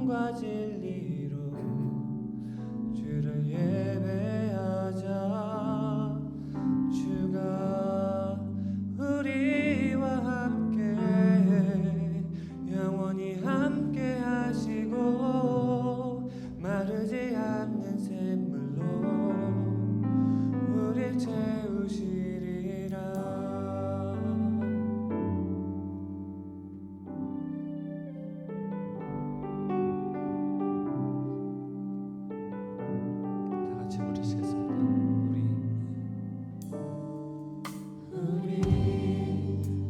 영과 진리로 주를 예배하자. 주가 우리와 함께 영원히 함께 하시고 마르지 않는 샘물로 우릴 채우시리라. 다 같이 부르시겠습니다. 우리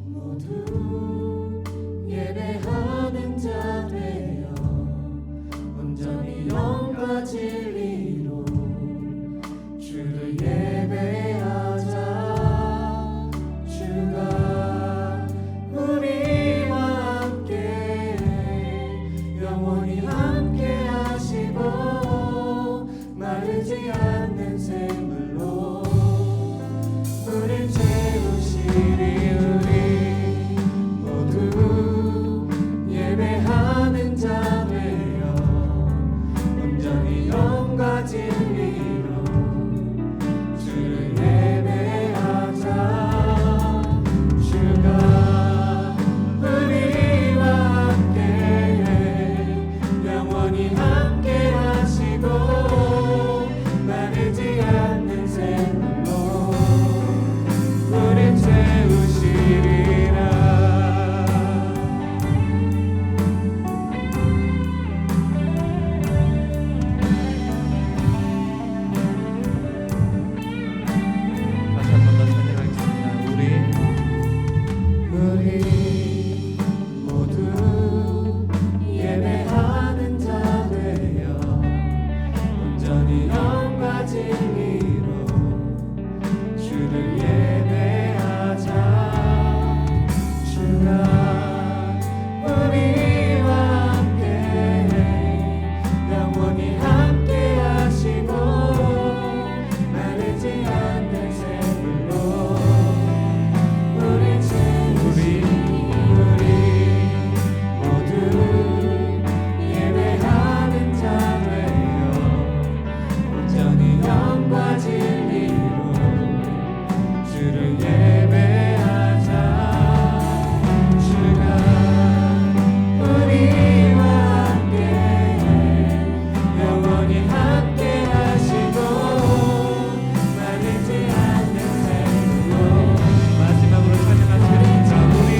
모두 예배하는 자 되어 온전히 영과 진리로 주를 예배하자. 주가 우리와 함께 영원히 함께 하시고 마르지 않는 샘물로 우릴 채우시리. 우리 모두 예배하는 자 되어 온전히 영과 진리로 주를 예배하자. 주가 우리와 함께 영원히 함께 하시고 마르지 않는 샘물로 우릴 채우시리라. 다시 한 번 더 찬양하겠습니다. 우리 모두 예배하는 자 되어 온전히 영과 진리로 주를 예배하자. 주가 우리와 함께 영원히 함께 하시고 마르지 않는 샘물로 우리 모두 예배하는 자 되어 온전히 영과 진리로 주를 예배하자. 주가 우리와 함께 영원히 함께 하시고 마르지 않는 샘물로. 마지막으로 찬양하시겠습니다. 우리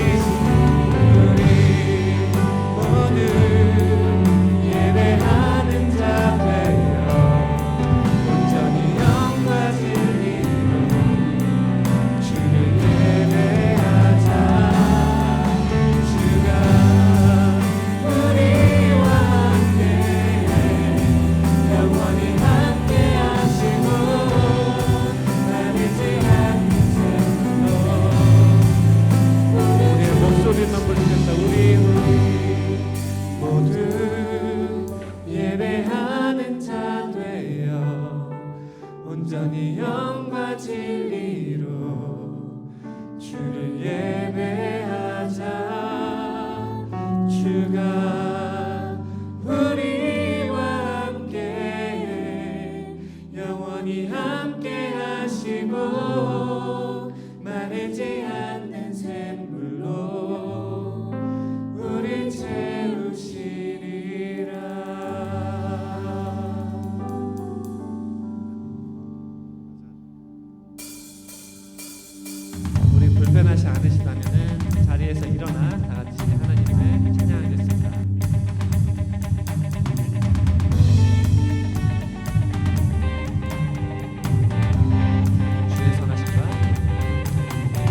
모두 예배하는 자 되어 온전히 영과 진리로 주를 예배하자. 주가 우리와 함께 영원히 함께 하시고 마르지 않는 샘물로 우리의 목소리만 부르겠다. 우리 모두 예배하는 자 되어 온전히 영과 진리로 주를 예배하자. 주가 우리와 함께 영원히 함께 하시고 마르지 않는 샘물로 우릴 채우시리라. 우리 불편하지 않으시다면은 자리에서 일어나 다 같이 하나님을 찬양하겠습니다.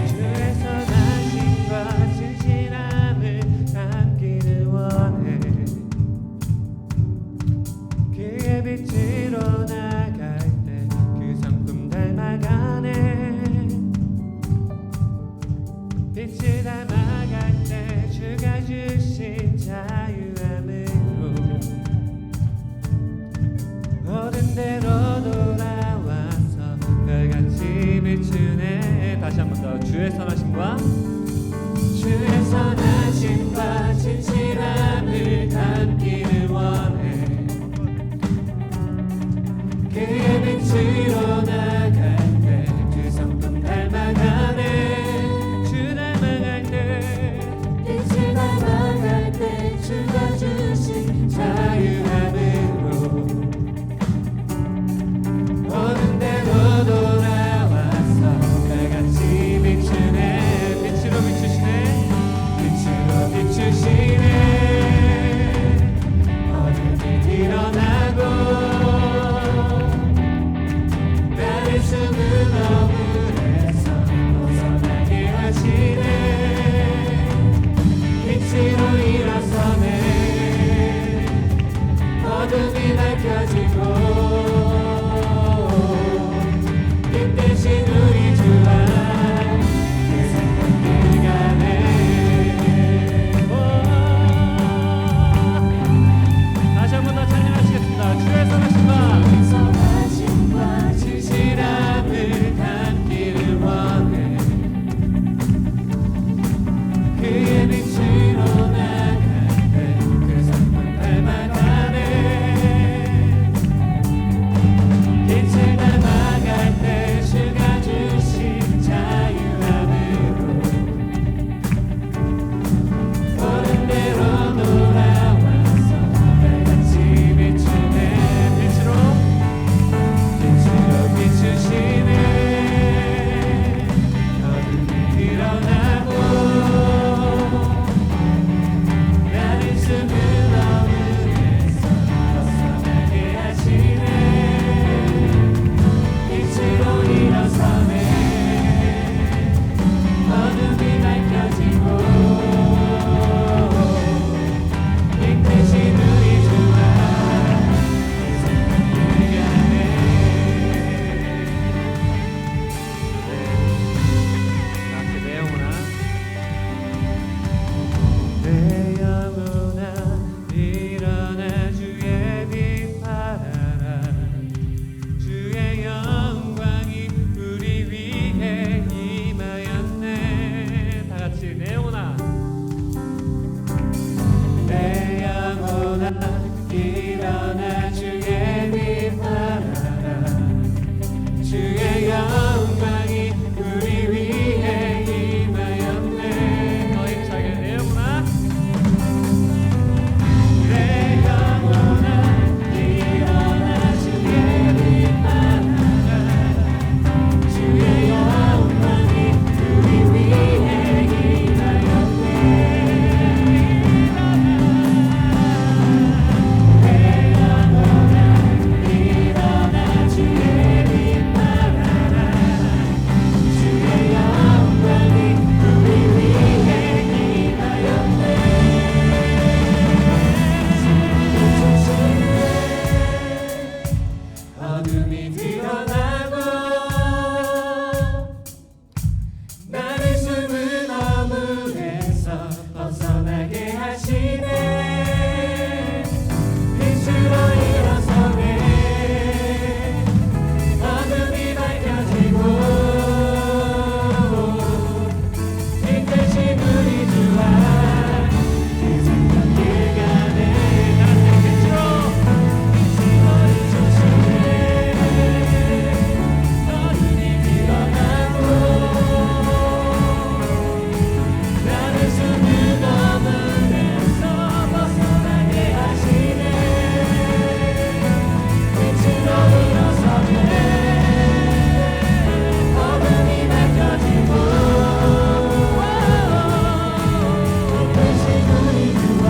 주의 선하심과 진실함을 담기를 원해. 그의 빛으로 나갈 때 그 성품 닮아가네. 빛을 담아갈 때 주가 주신 자유함으로 어른대로 돌아와서 별같이 비추네. 다시 한 번 더. 주의 선하심과 진실함을 담기를 원해. 빛으로 나갈 때 그 성품 닮아가네. 주 닮아갈 때 빛을 닮아갈 때 주가 주신 자유함으로 오는 대로 돌아와서 다같이 비추네. 빛으로 비추시네. 빛으로 비추시네. 어둠이 드러나고 나를 숨은 어둠에서 벗어나게 하시네. 빛으로 일어서네. 어둠이 밝혀지고 빛 대신 우리 주와 그 생명길 가네. 다시 한 번 더 찬양하시겠습니다. 주의 선하심과 선하심과 진실함을 담기를 원해. 그의 빛으로 나갈 때 그 성품 닮아가네. 빛을 닮아갈 때 주가 주신 자유함으로 오는 대로 돌아와서 달같이 비추네. 빛으로 비추시네. 어둠이 드러나고 나를 숨은 어둠에서 벗어나게 하시네. 빛으로 일어서네. 어둠이 밝혀지고 빛 대신 우리 주와 그 생명길 가네. 함께 내 영혼아 내 영혼아 일어나 주의 빛 발하라. 주의 영광이 우리 위에 임하였네. 다 같이 내 영혼아 내 영혼아 일어나 주의 빛 발하라. 주의 영광이 우리 위에 임하였네. 더 힘차게 내 영혼아 내 영혼아 일어나 주의 빛 발하라. 주의 영광이 우리 위에 임하였네. 내 영혼아 일어나 주의 빛 발하라. 주의 영광이 우리 위에 임하였네. 어둠이 드러나고 나를 숨은 어둠에서 벗어나게 하시네. 빛으로 일어서네. 어둠이 밝혀지고 빛 대신 우리 주와 그 생명길 가네. 빛으로 비추시네. 어둠이 드러나고 나를 숨은 어둠에서 벗어나게 하시네. 빛으로 일어서네. 어둠이 밝혀지고 빛 대신 우리 주와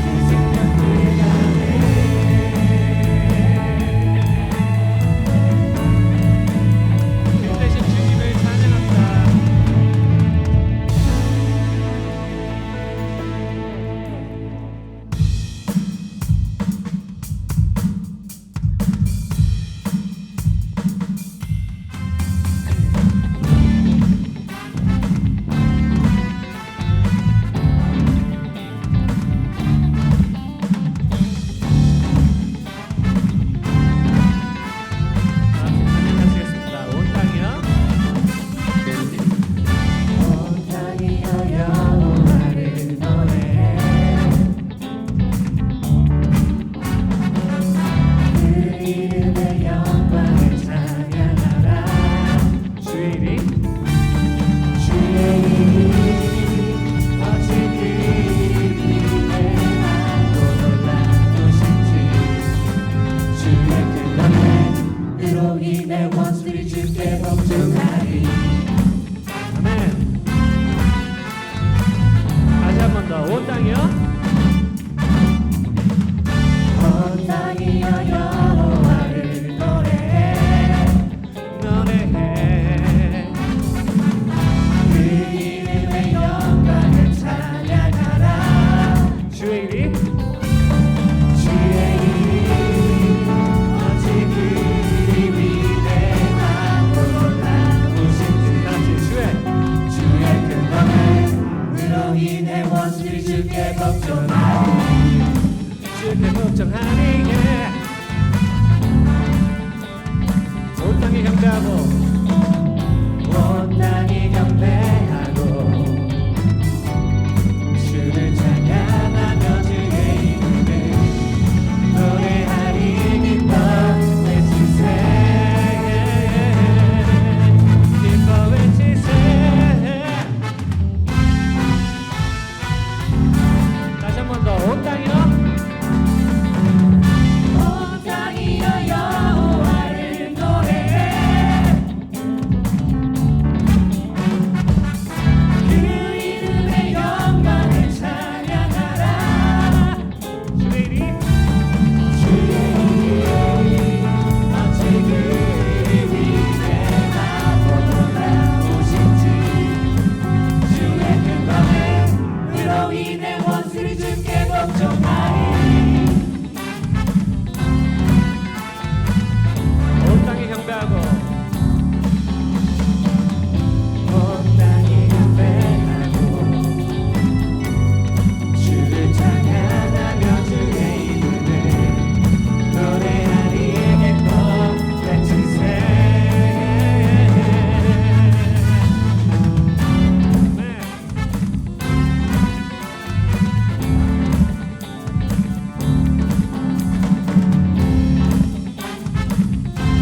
그 생명길 가네. 빛 대신 주님을 찬양합니다. 찬양하시겠습니다. 온 땅이여 온 땅이여 여호와를 노래해. 그 이름의 영광 주께 걱정하니 주께 걱정하니 온 땅이 경배하고 온 땅이 경배하고 주를 찬양하며 주의 이름을 노래하리 기뻐 외치세 기뻐 외치세. 다시 한 번 더. 온 땅이여 온 땅이여 여호와를 노래해 그 이름의 영광을 찬양하라 주의 이름 주의 이름 어찌 그리 위대하고 놀라우신지 주의 큰 권능으로 인해 원수를 주께 걱정하리 온 땅이 경배하고 온 땅이 경배하고 주를 찬양하며 주의 이름을 노래하리 기뻐 외치세 네.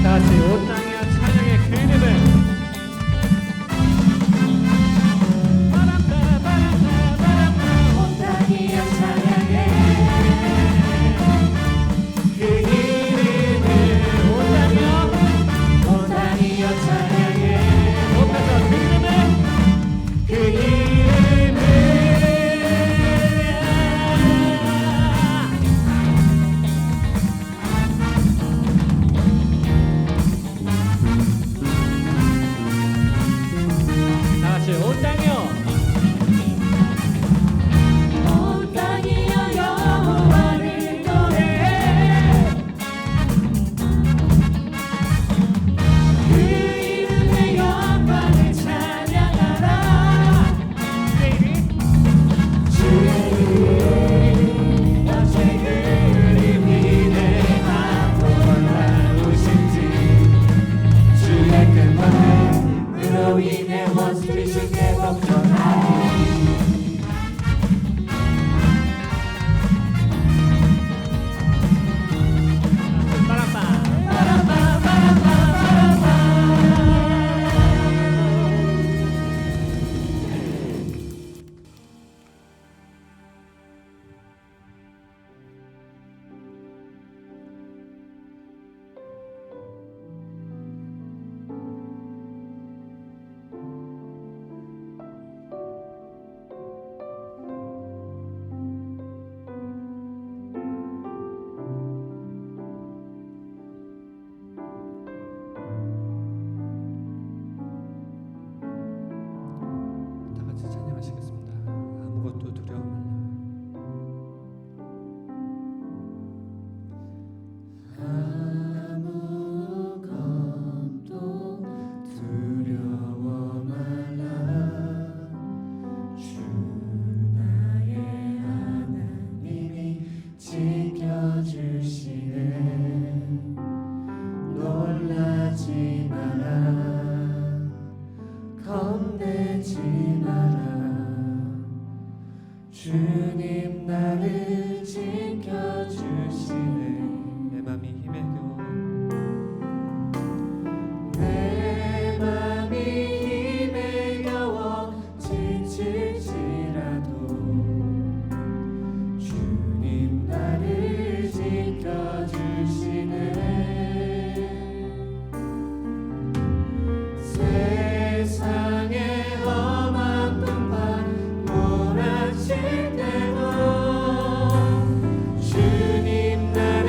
다시 온 땅이여 찬양의 그 이름을 바람다 바람다 바람다 온 땅이여 찬양해 그 이름을 온 땅이여 온 땅이여 찬양해 높여서 그 이름을 그 이름을 다시 온 땅이여 온 땅이여 여호와를 노래해 그 이름의 영광을 찬양하라 주의 이름 주의 이름 어찌 그리 위대하고 놀라우신지 주의 큰 권능으로 인해 원수를 주께 걱정하리 바람바 다 같이 찬양하시겠습니다. 아무것도 두려워 말라. 아무것도 두려워 말라 주 나의 하나님이 지켜주시네 놀라지 마라 겁내지 마라 주님 나를 지켜주시네 내 맘이 힘에 겨워 내 맘이 힘에 겨워 지칠지라도 주님 나를 지켜주시네 세상의 험한 풍파 몰아칠 때도 주님 나를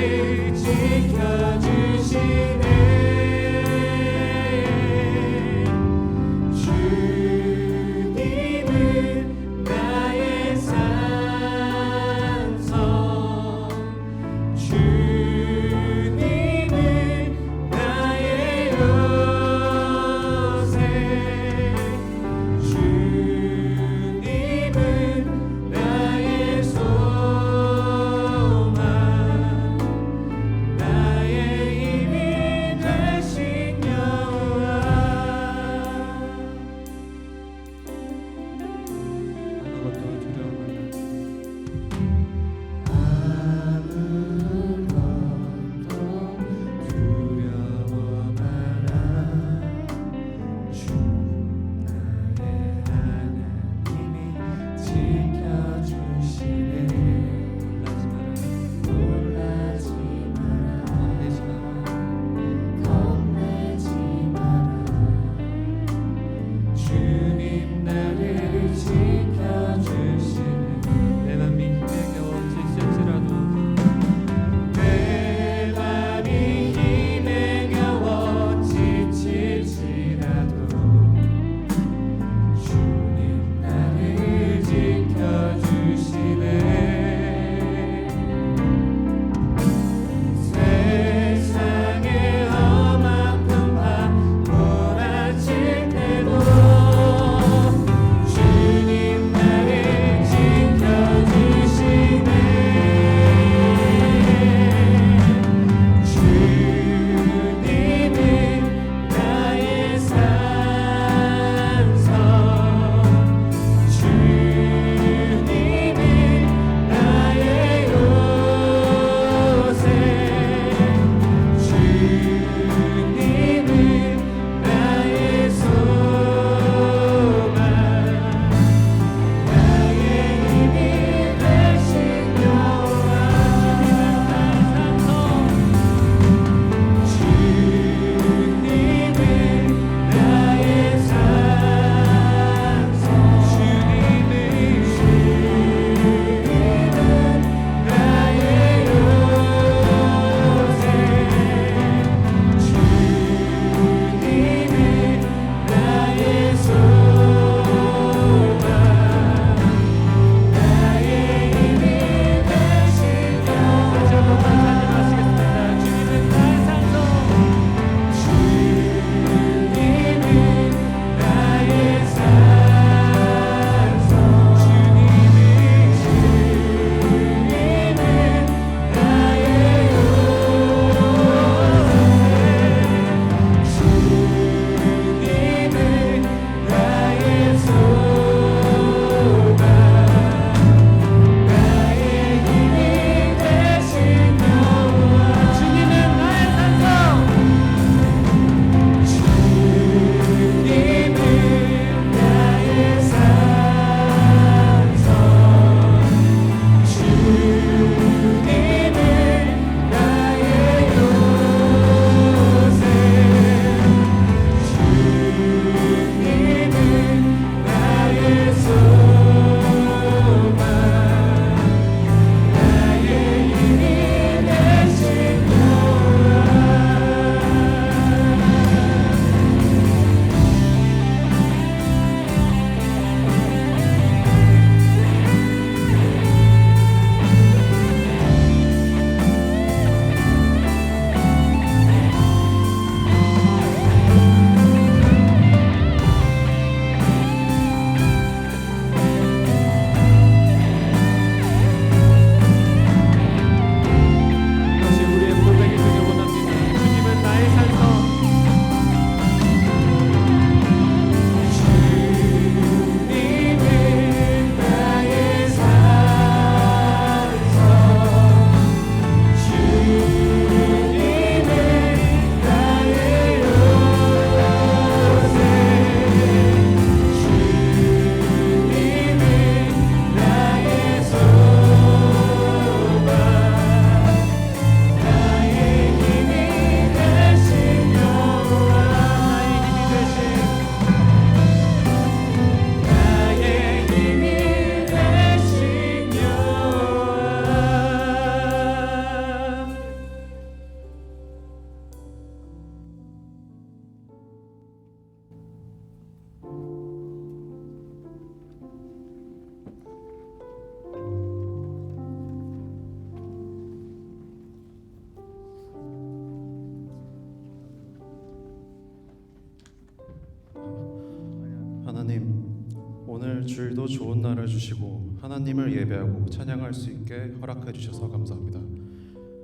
오늘 주일도 좋은 날을 주시고 하나님을 예배하고 찬양할 수 있게 허락해 주셔서 감사합니다.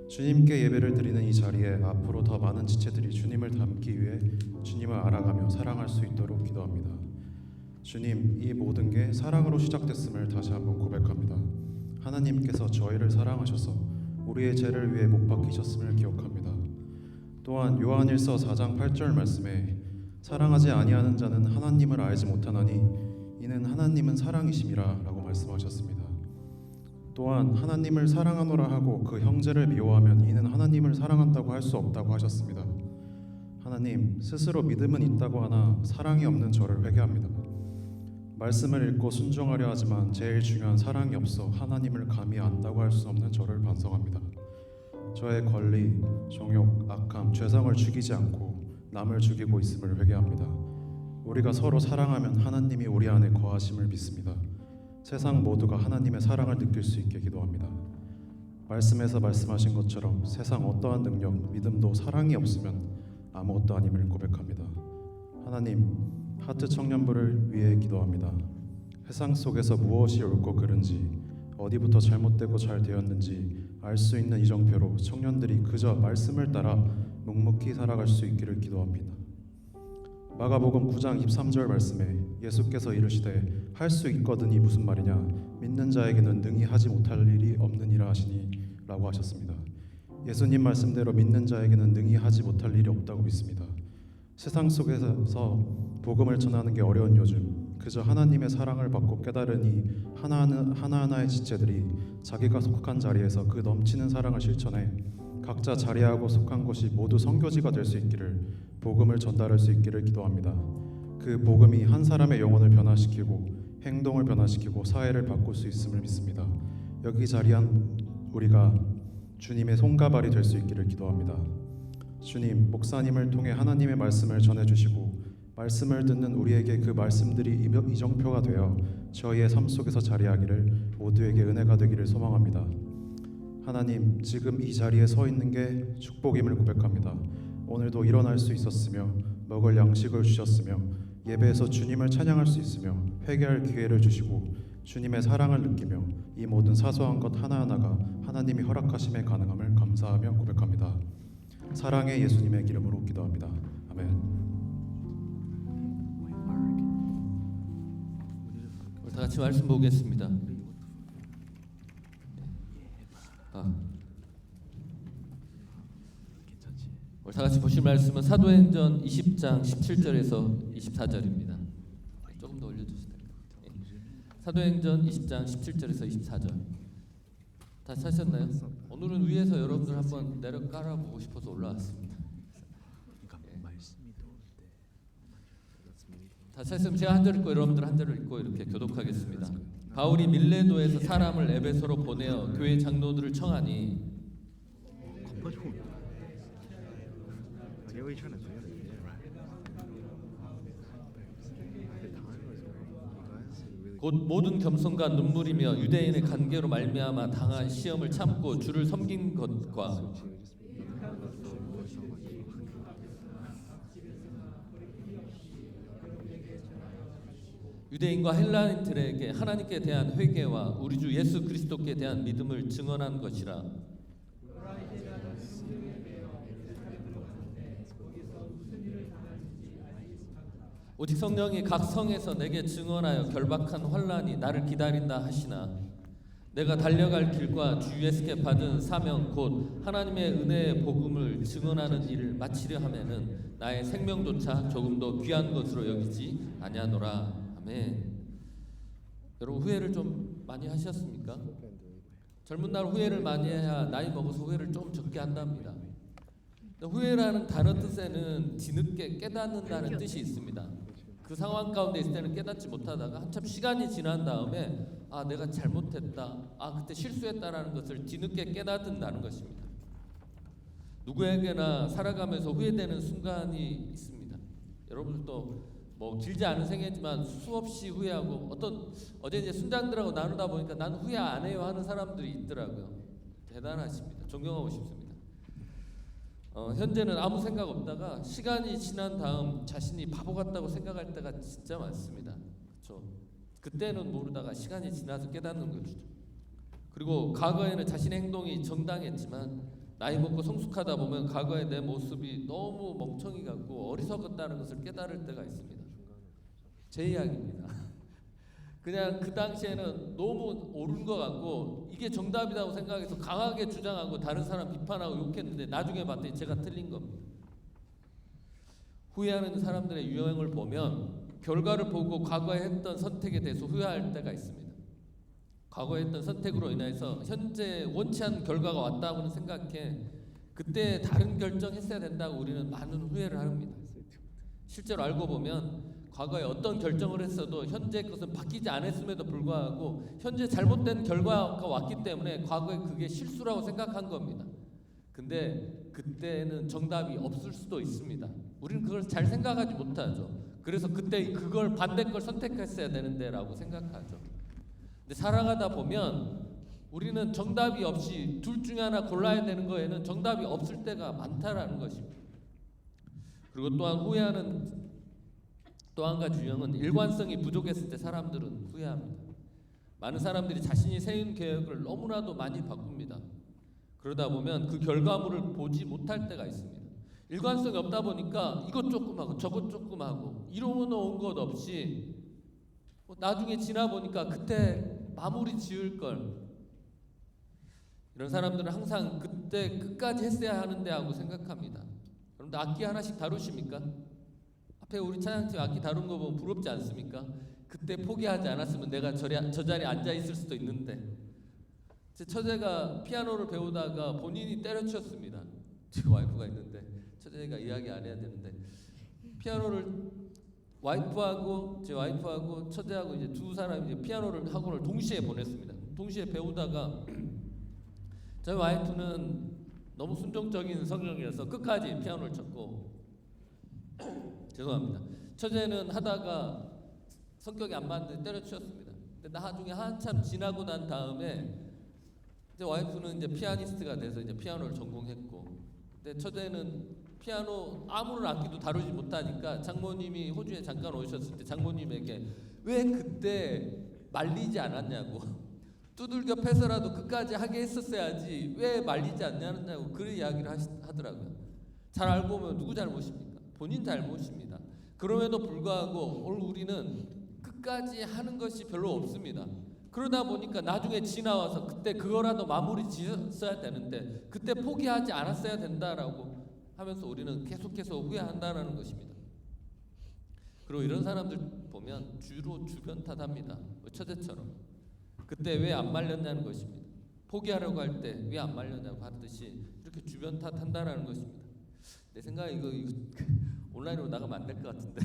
주님께 예배를 드리는 이 자리에 앞으로 더 많은 지체들이 주님을 닮기 위해 주님을 알아가며 사랑할 수 있도록 기도합니다. 주님, 이 모든 게 사랑으로 시작됐음을 다시 한번 고백합니다. 하나님께서 저희를 사랑하셔서 우리의 죄를 위해 못 박히셨음을 기억합니다. 또한 요한일서 4장 8절 말씀에 사랑하지 아니하는 자는 하나님을 알지 못하나니 이는 하나님은 사랑이심이라 라고 말씀하셨습니다. 또한 하나님을 사랑하노라 하고 그 형제를 미워하면 이는 하나님을 사랑한다고 할 수 없다고 하셨습니다. 하나님, 스스로 믿음은 있다고 하나 사랑이 없는 저를 회개합니다. 말씀을 읽고 순종하려 하지만 제일 중요한 사랑이 없어 하나님을 감히 안다고 할 수 없는 저를 반성합니다. 저의 권리, 정욕, 악함, 죄성을 죽이지 않고 남을 죽이고 있음을 회개합니다. 우리가 서로 사랑하면 하나님이 우리 안에 거하심을 믿습니다. 세상 모두가 하나님의 사랑을 느낄 수 있게 기도합니다. 말씀에서 말씀하신 것처럼 세상 어떠한 능력, 믿음도 사랑이 없으면 아무것도 아님을 고백합니다. 하나님, 하트 청년부를 위해 기도합니다. 세상 속에서 무엇이 옳고 그른지, 어디부터 잘못되고 잘 되었는지 알 수 있는 이정표로 청년들이 그저 말씀을 따라 묵묵히 살아갈 수 있기를 기도합니다. 마가복음 9장 23절 말씀에 예수께서 이르시되 할 수 있거든이 무슨 말이냐, 믿는 자에게는 능히 하지 못할 일이 없느니라 하시니 라고 하셨습니다. 예수님 말씀대로 믿는 자에게는 능히 하지 못할 일이 없다고 믿습니다. 세상 속에서 복음을 전하는 게 어려운 요즘, 그저 하나님의 사랑을 받고 깨달으니 하나하나의 지체들이 자기가 속한 자리에서 그 넘치는 사랑을 실천해 각자 자리하고 속한 곳이 모두 선교지가 될 수 있기를, 복음을 전달할 수 있기를 기도합니다. 그 복음이 한 사람의 영혼을 변화시키고 행동을 변화시키고 사회를 바꿀 수 있음을 믿습니다. 여기 자리한 우리가 주님의 손가발이 될 수 있기를 기도합니다. 주님, 목사님을 통해 하나님의 말씀을 전해주시고 말씀을 듣는 우리에게 그 말씀들이 이정표가 되어 저희의 삶 속에서 자리하기를, 모두에게 은혜가 되기를 소망합니다. 하나님, 지금 이 자리에 서 있는 게 축복임을 고백합니다. 오늘도 일어날 수 있었으며 먹을 양식을 주셨으며 예배에서 주님을 찬양할 수 있으며 회개할 기회를 주시고 주님의 사랑을 느끼며 이 모든 사소한 것 하나하나가 하나님이 허락하심에 가능함을 감사하며 고백합니다. 사랑의 예수님의 이름으로 기도합니다. 아멘. 우리 다 같이 말씀 보겠습니다. 우리 다 같이 보실 말씀은 사도행전 20장 17절에서 24절입니다. 조금 더 올려주시면 됩니다. 사도행전 20장 17절에서 24절. 다 찾으셨나요? 오늘은 위에서 여러분들 한번 내려깔아 보고 싶어서 올라왔습니다. 다 찾으면 제가 한 절 읽고 여러분들 한 절을 읽고 이렇게 교독하겠습니다. 바울이 밀레도에서 사람을 에베소로 보내어 교회 장로들을 청하니 곧 모든 겸손과 눈물이며 유대인의 관계로 말미암아 당한 시험을 참고 주를 섬긴 것과 유대인과 헬라인들에게 하나님께 대한 회개와 우리 주 예수 그리스도께 대한 믿음을 증언한 것이라. 오직 성령이 각 성에서 내게 증언하여 결박한 환난이 나를 기다린다 하시나 내가 달려갈 길과 주 예수께 받은 사명 곧 하나님의 은혜의 복음을 증언하는 일을 마치려 하면은 나의 생명조차 조금도 귀한 것으로 여기지 아니하노라. 아멘. 여러분, 후회를 좀 많이 하셨습니까? 젊은 날 후회를 많이 해야 나이 먹어서 후회를 좀 적게 한답니다. 후회라는 단어 뜻에는 뒤늦게 깨닫는다는 뜻이 있습니다. 그 상황 가운데 있을 때는 깨닫지 못하다가 한참 시간이 지난 다음에 아, 내가 잘못했다, 아, 그때 실수했다라는 것을 뒤늦게 깨닫는다는 것입니다. 누구에게나 살아가면서 후회되는 순간이 있습니다. 여러분들도 뭐 길지 않은 생애지만 수없이 후회하고 어제 이제 순장들하고 나누다 보니까 난 후회 안 해요 하는 사람들이 있더라고요. 대단하십니다. 존경하고 싶습니다. 현재는 아무 생각 없다가 시간이 지난 다음 자신이 바보 같다고 생각할 때가 진짜 많습니다. 그렇죠? 그때는 모르다가 시간이 지나서 깨닫는 거죠. 그리고 과거에는 자신의 행동이 정당했지만 나이 먹고 성숙하다 보면 과거의 내 모습이 너무 멍청이 같고 어리석었다는 것을 깨달을 때가 있습니다. 제 이야기입니다. 그냥 그 당시에는 너무 옳은 것 같고 이게 정답이라고 생각해서 강하게 주장하고 다른 사람 비판하고 욕했는데 나중에 봤더니 제가 틀린 겁니다. 후회하는 사람들의 유형을 보면 결과를 보고 과거에 했던 선택에 대해서 후회할 때가 있습니다. 과거에 했던 선택으로 인해서 현재 원치 않는 결과가 왔다고는 생각해 그때 다른 결정했어야 된다고 우리는 많은 후회를 합니다. 실제로 알고 보면 과거에 어떤 결정을 했어도 현재 것은 바뀌지 않았음에도 불구하고 현재 잘못된 결과가 왔기 때문에 과거에 그게 실수라고 생각한 겁니다. 근데 그때는 정답이 없을 수도 있습니다. 우리는 그걸 잘 생각하지 못하죠. 그래서 그때 그걸 반대 걸 선택했어야 되는데 라고 생각하죠. 근데 살아가다 보면 우리는 정답이 없이 둘 중에 하나 골라야 되는 거에는 정답이 없을 때가 많다라는 것입니다. 그리고 또한 후회하는 또 한 가지 유형은 일관성이 부족했을 때 사람들은 후회합니다. 많은 사람들이 자신이 세운 계획을 너무나도 많이 바꿉니다. 그러다 보면 그 결과물을 보지 못할 때가 있습니다. 일관성이 없다 보니까 이것 조금 하고 저것 조금 하고 이루어 놓은 것 없이 나중에 지나 보니까 그때 마무리 지을 걸. 이런 사람들은 항상 그때 끝까지 했어야 하는데 하고 생각합니다. 여러분들 악기 하나씩 다루십니까? 앞에 우리 찬양팀 악기 다룬 거 보면 부럽지 않습니까? 그때 포기하지 않았으면 내가 저 자리에 앉아 있을 수도 있는데. 제 처제가 피아노를 배우다가 본인이 때려쳤습니다. 제 와이프가 있는데 처제가 이야기 안 해야 되는데 피아노를 와이프하고 제 와이프하고 처제하고 이제 두 사람이 이제 피아노를 학원을 동시에 보냈습니다. 동시에 배우다가 저희 와이프는 너무 순종적인 성격이어서 끝까지 피아노를 쳤고 죄송합니다. 처제는 하다가 성격이 안 맞는데 때려치웠습니다. 근데 나중에 한참 지나고 난 다음에 이제 와이프는 이제 피아니스트가 돼서 이제 피아노를 전공했고, 근데 처제는 피아노 아무런 악기도 다루지 못하니까 장모님이 호주에 잠깐 오셨을 때 장모님에게 왜 그때 말리지 않았냐고 두들겨 패서라도 끝까지 하게 했었어야지 왜 말리지 않냐고 그 이야기를 하더라고요. 잘 알고 보면 누구 잘못입니까? 본인 잘못입니다. 그럼에도 불구하고 오늘 우리는 끝까지 하는 것이 별로 없습니다. 그러다 보니까 나중에 지나와서 그때 그거라도 마무리 지었어야 되는데 그때 포기하지 않았어야 된다라고 하면서 우리는 계속해서 후회한다라는 것입니다. 그리고 이런 사람들 보면 주로 주변 탓합니다. 처제처럼 그때 왜 안 말렸냐는 것입니다. 포기하려고 할 때 왜 안 말렸냐고 하듯이 이렇게 주변 탓한다라는 것입니다. 내 생각에 이거 온라인으로 나가면 안 될 것 같은데.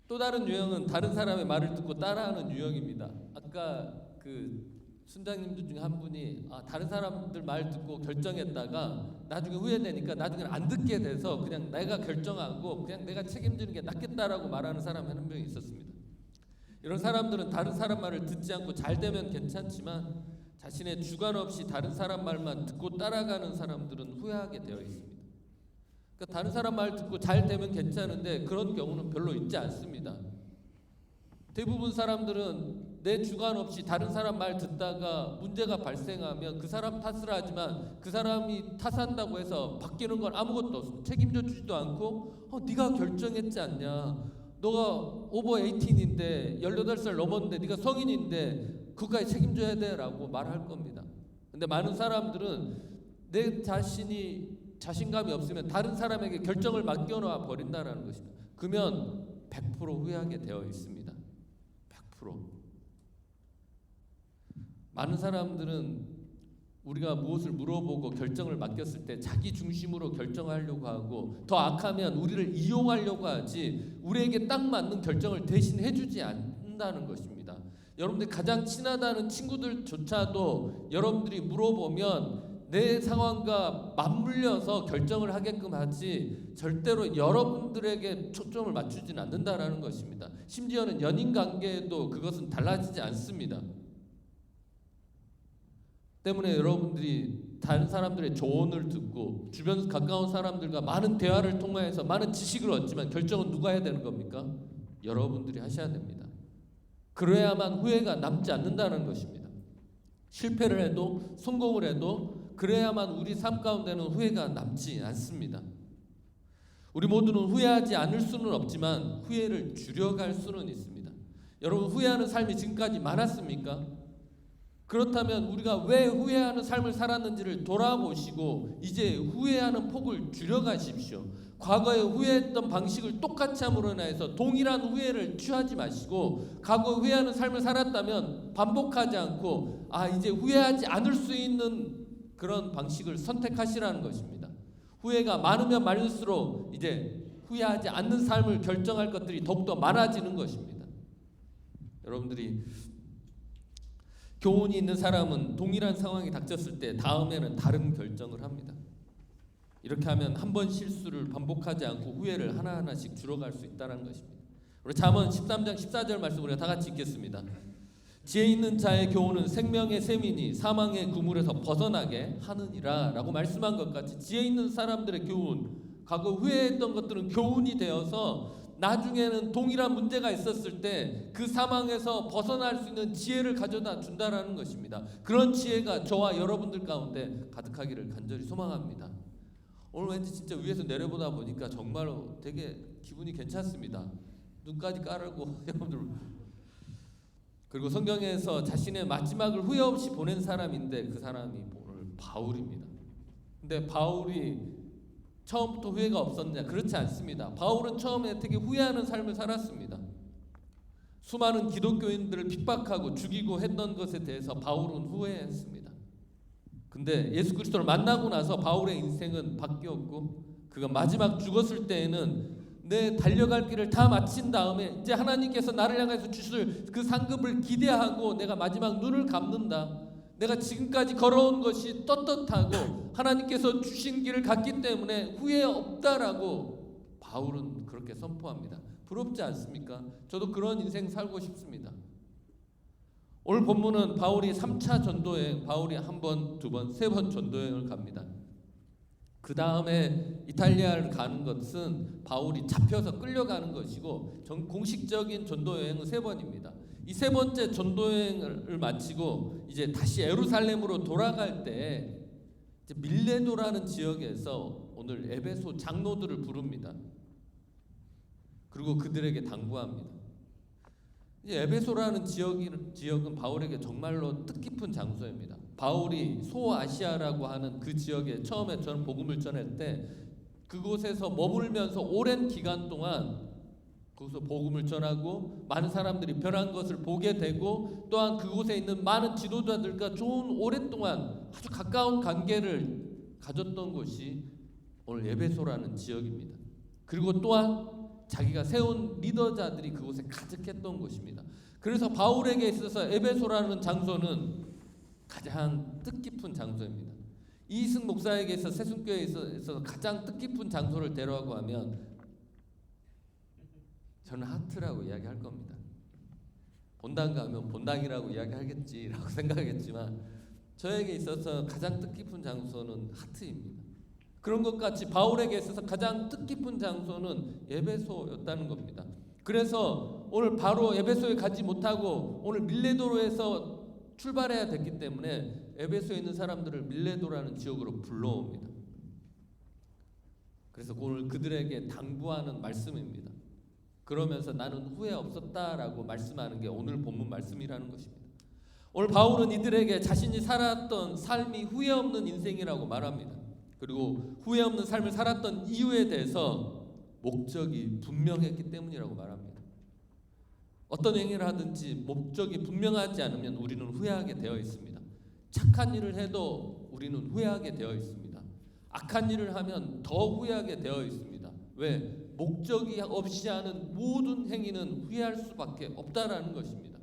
또 다른 유형은 다른 사람의 말을 듣고 따라하는 유형입니다. 아까 그 순장님들 중에 한 분이 다른 사람들 말 듣고 결정했다가 나중에 후회되니까 나중에는 안 듣게 돼서 그냥 내가 결정하고 그냥 내가 책임지는 게 낫겠다라고 말하는 사람이 한 명이 있었습니다. 이런 사람들은 다른 사람 말을 듣지 않고 잘 되면 괜찮지만 자신의 주관 없이 다른 사람 말만 듣고 따라가는 사람들은 후회하게 되어 있습니다. 그러니까 다른 사람 말 듣고 잘 되면 괜찮은데 그런 경우는 별로 있지 않습니다. 대부분 사람들은 내 주관 없이 다른 사람 말 듣다가 문제가 발생하면 그 사람 탓을 하지만 그 사람이 탓한다고 해서 바뀌는 건 아무것도 없습니다. 책임져 주지도 않고 네가 결정했지 않냐. 너가 오버 18인데 18살 넘었는데 네가 성인인데 그거까지 책임져야 돼 라고 말할 겁니다. 근데 많은 사람들은 내 자신이 자신감이 없으면 다른 사람에게 결정을 맡겨놔 버린다라는 것입니다. 그러면 100% 후회하게 되어 있습니다. 100%. 많은 사람들은 우리가 무엇을 물어보고 결정을 맡겼을 때 자기 중심으로 결정하려고 하고 더 악하면 우리를 이용하려고 하지 우리에게 딱 맞는 결정을 대신 해주지 않는다는 것입니다. 여러분들 가장 친하다는 친구들조차도 여러분들이 물어보면 내 상황과 맞물려서 결정을 하게끔 하지 절대로 여러분들에게 초점을 맞추지는 않는다라는 것입니다. 심지어는 연인 관계에도 그것은 달라지지 않습니다. 때문에 여러분들이 다른 사람들의 조언을 듣고 주변 가까운 사람들과 많은 대화를 통해서 많은 지식을 얻지만 결정은 누가 해야 되는 겁니까? 여러분들이 하셔야 됩니다. 그래야만 후회가 남지 않는다는 것입니다. 실패를 해도 성공을 해도 그래야만 우리 삶 가운데는 후회가 남지 않습니다. 우리 모두는 후회하지 않을 수는 없지만 후회를 줄여갈 수는 있습니다. 여러분, 후회하는 삶이 지금까지 많았습니까? 그렇다면 우리가 왜 후회하는 삶을 살았는지를 돌아보시고 이제 후회하는 폭을 줄여가십시오. 과거에 후회했던 방식을 똑같이 함으로 인해서 동일한 후회를 취하지 마시고, 과거 후회하는 삶을 살았다면 반복하지 않고 이제 후회하지 않을 수 있는 그런 방식을 선택하시라는 것입니다. 후회가 많으면 많을수록 이제 후회하지 않는 삶을 결정할 것들이 더욱더 많아지는 것입니다. 여러분들이 교훈이 있는 사람은 동일한 상황이 닥쳤을 때 다음에는 다른 결정을 합니다. 이렇게 하면 한 번 실수를 반복하지 않고 후회를 하나하나씩 줄여갈 수 있다는 것입니다. 우리 잠언 13장 14절 말씀 우리가 다 같이 읽겠습니다. 지혜 있는 자의 교훈은 생명의 샘이니 사망의 그물에서 벗어나게 하느니라 라고 말씀한 것 같이, 지혜 있는 사람들의 교훈, 과거 후회했던 것들은 교훈이 되어서 나중에는 동일한 문제가 있었을 때 그 상황에서 벗어날 수 있는 지혜를 가져다 준다라는 것입니다. 그런 지혜가 저와 여러분들 가운데 가득하기를 간절히 소망합니다. 오늘 왠지 진짜 위에서 내려보다 보니까 정말로 되게 기분이 괜찮습니다. 눈까지 까르고 여러분들. 그리고 성경에서 자신의 마지막을 후회 없이 보낸 사람인데 그 사람이 오늘 바울입니다. 근데 바울이 처음부터 후회가 없었냐? 그렇지 않습니다. 바울은 처음에 되게 후회하는 삶을 살았습니다. 수많은 기독교인들을 핍박하고 죽이고 했던 것에 대해서 바울은 후회했습니다. 근데 예수 그리스도를 만나고 나서 바울의 인생은 바뀌었고, 그가 마지막 죽었을 때에는 내 달려갈 길을 다 마친 다음에 이제 하나님께서 나를 향해서 주실 그 상급을 기대하고 내가 마지막 눈을 감는다. 내가 지금까지 걸어온 것이 떳떳하고 하나님께서 주신 길을 갔기 때문에 후회 없다라고 바울은 그렇게 선포합니다. 부럽지 않습니까? 저도 그런 인생 살고 싶습니다. 오늘 본문은 바울이 3차 전도여행, 바울이 한 번, 두 번, 세 번 전도여행을 갑니다. 그 다음에 이탈리아를 가는 것은 바울이 잡혀서 끌려가는 것이고, 공식적인 전도여행은 3번입니다. 이 3번째 전도여행을 마치고 이제 다시 예루살렘으로 돌아갈 때 이제 밀레도라는 지역에서 오늘 에베소 장로들을 부릅니다. 그리고 그들에게 당부합니다. 이제 에베소라는 지역은 바울에게 정말로 뜻깊은 장소입니다. 바울이 소아시아라고 하는 그 지역에 처음에 저는 복음을 전할 때 그곳에서 머물면서 오랜 기간 동안 거기서 복음을 전하고 많은 사람들이 변한 것을 보게 되고, 또한 그곳에 있는 많은 지도자들과 좋은 오랫동안 아주 가까운 관계를 가졌던 곳이 오늘 에베소라는 지역입니다. 그리고 또한 자기가 세운 리더자들이 그곳에 가득했던 곳입니다. 그래서 바울에게 있어서 에베소라는 장소는 가장 뜻깊은 장소입니다. 이승 목사에게 있어서 새순교회에 있어서 가장 뜻깊은 장소를 데려가고 하면 저는 하트라고 이야기할 겁니다. 본당 가면 본당이라고 이야기하겠지라고 생각하겠지만 저에게 있어서 가장 뜻깊은 장소는 하트입니다. 그런 것 같이 바울에게 있어서 가장 뜻깊은 장소는 에베소였다는 겁니다. 그래서 오늘 바로 에베소에 가지 못하고 오늘 밀레도로에서 출발해야 됐기 때문에 에베소에 있는 사람들을 밀레도라는 지역으로 불러옵니다. 그래서 오늘 그들에게 당부하는 말씀입니다. 그러면서 나는 후회 없었다라고 말씀하는 게 오늘 본문 말씀이라는 것입니다. 오늘 바울은 이들에게 자신이 살았던 삶이 후회 없는 인생이라고 말합니다. 그리고 후회 없는 삶을 살았던 이유에 대해서 목적이 분명했기 때문이라고 말합니다. 어떤 행위를 하든지 목적이 분명하지 않으면 우리는 후회하게 되어 있습니다. 착한 일을 해도 우리는 후회하게 되어 있습니다. 악한 일을 하면 더 후회하게 되어 있습니다. 왜? 목적이 없이 하는 모든 행위는 후회할 수밖에 없다라는 것입니다.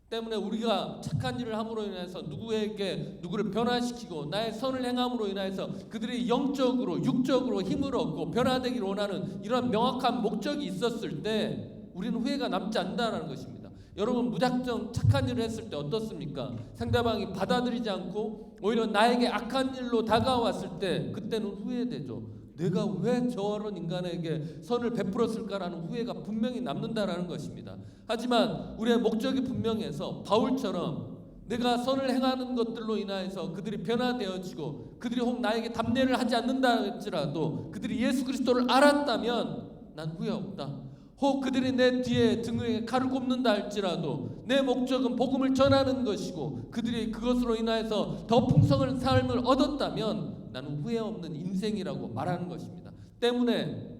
때문에 우리가 착한 일을 함으로 인해서 누구를 변화시키고 나의 선을 행함으로 인해서 그들이 영적으로 육적으로 힘을 얻고 변화되기를 원하는 이런 명확한 목적이 있었을 때 우리는 후회가 남지 않는다는 것입니다. 여러분, 무작정 착한 일을 했을 때 어떻습니까? 상대방이 받아들이지 않고 오히려 나에게 악한 일로 다가왔을 때 그때는 후회되죠. 내가 왜 저런 인간에게 선을 베풀었을까라는 후회가 분명히 남는다라는 것입니다. 하지만 우리의 목적이 분명해서 바울처럼 내가 선을 행하는 것들로 인하여서 그들이 변화되어지고 그들이 혹 나에게 답례를 하지 않는다 할지라도 그들이 예수 그리스도를 알았다면 난 후회 없다. 혹 그들이 내 뒤에 등에 칼을 꼽는다 할지라도 내 목적은 복음을 전하는 것이고 그들이 그것으로 인하여서 더 풍성한 삶을 얻었다면 나는 후회 없는 인생이라고 말하는 것입니다. 때문에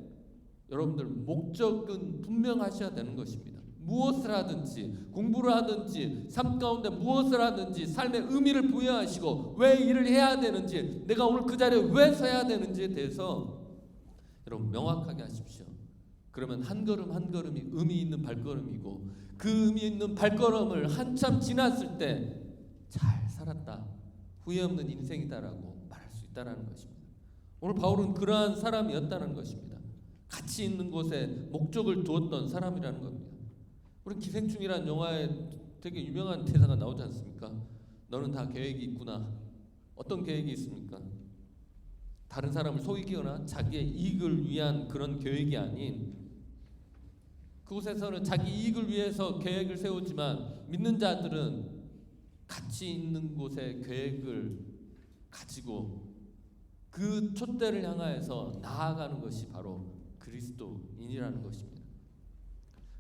여러분들 목적은 분명하셔야 되는 것입니다. 무엇을 하든지 공부를 하든지 삶 가운데 무엇을 하든지 삶의 의미를 부여하시고 왜 일을 해야 되는지 내가 오늘 그 자리에 왜 서야 되는지에 대해서 여러분 명확하게 하십시오. 그러면 한 걸음 한 걸음이 의미 있는 발걸음이고 그 의미 있는 발걸음을 한참 지났을 때 잘 살았다, 후회 없는 인생이다라고 말할 수 있다는 것입니다. 오늘 바울은 그러한 사람이었다는 것입니다. 가치 있는 곳에 목적을 두었던 사람이라는 겁니다. 우리 기생충이라는 영화에 되게 유명한 대사가 나오지 않습니까? 너는 다 계획이 있구나. 어떤 계획이 있습니까? 다른 사람을 속이거나 자기의 이익을 위한 그런 계획이 아닌 그곳에서는 자기 이익을 위해서 계획을 세우지만 믿는 자들은 가치 있는 곳에 계획을 가지고 그 촛대를 향하여서 나아가는 것이 바로 그리스도인이라는 것입니다.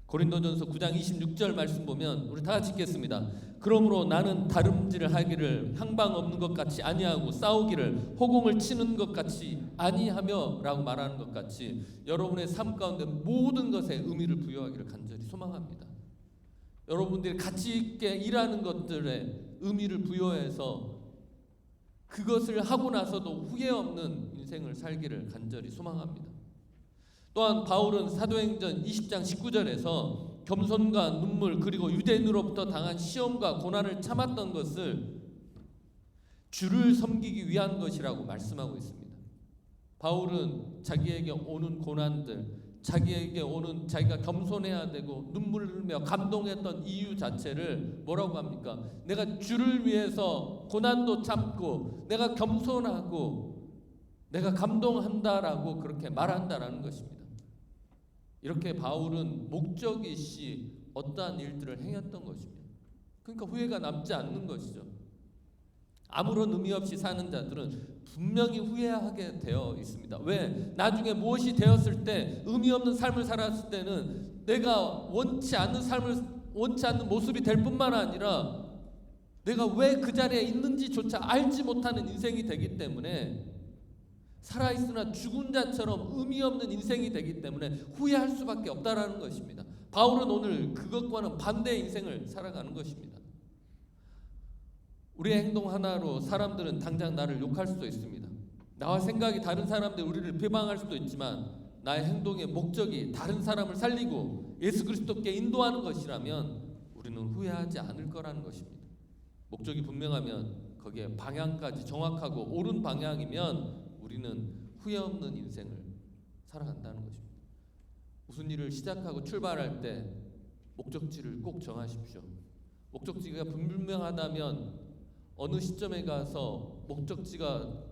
고린도전서 9장 26절 말씀 보면 우리 다 같이 읽겠습니다. 그러므로 나는 다름질을 하기를 향방 없는 것 같이 아니하고 싸우기를 호공을 치는 것 같이 아니하며 라고 말하는 것 같이 여러분의 삶 가운데 모든 것에 의미를 부여하기를 간절히 소망합니다. 여러분들이 가치 있게 일하는 것들에 의미를 부여해서 그것을 하고 나서도 후회 없는 인생을 살기를 간절히 소망합니다. 또한 바울은 사도행전 20장 19절에서 겸손과 눈물 그리고 유대인으로부터 당한 시험과 고난을 참았던 것을 주를 섬기기 위한 것이라고 말씀하고 있습니다. 바울은 자기에게 오는 고난들, 자기에게 오는 자기가 겸손해야 되고 눈물을 흘리며 감동했던 이유 자체를 뭐라고 합니까? 내가 주를 위해서 고난도 참고 내가 겸손하고 내가 감동한다라고 그렇게 말한다라는 것입니다. 이렇게 바울은 목적이시 어떠한 일들을 행했던 것입니다. 그러니까 후회가 남지 않는 것이죠. 아무런 의미 없이 사는 자들은 분명히 후회하게 되어 있습니다. 왜? 나중에 무엇이 되었을 때 의미 없는 삶을 살았을 때는 내가 원치 않는 모습이 될 뿐만 아니라 내가 왜 그 자리에 있는지조차 알지 못하는 인생이 되기 때문에 살아있으나 죽은 자처럼 의미 없는 인생이 되기 때문에 후회할 수밖에 없다라는 것입니다. 바울은 오늘 그것과는 반대의 인생을 살아가는 것입니다. 우리의 행동 하나로 사람들은 당장 나를 욕할 수도 있습니다. 나와 생각이 다른 사람들이 우리를 비방할 수도 있지만 나의 행동의 목적이 다른 사람을 살리고 예수 그리스도께 인도하는 것이라면 우리는 후회하지 않을 거라는 것입니다. 목적이 분명하면 거기에 방향까지 정확하고 옳은 방향이면 우리는 후회 없는 인생을 살아간다는 것입니다. 무슨 일을 시작하고 출발할 때 목적지를 꼭 정하십시오. 목적지가 분명하다면 어느 시점에 가서 목적지가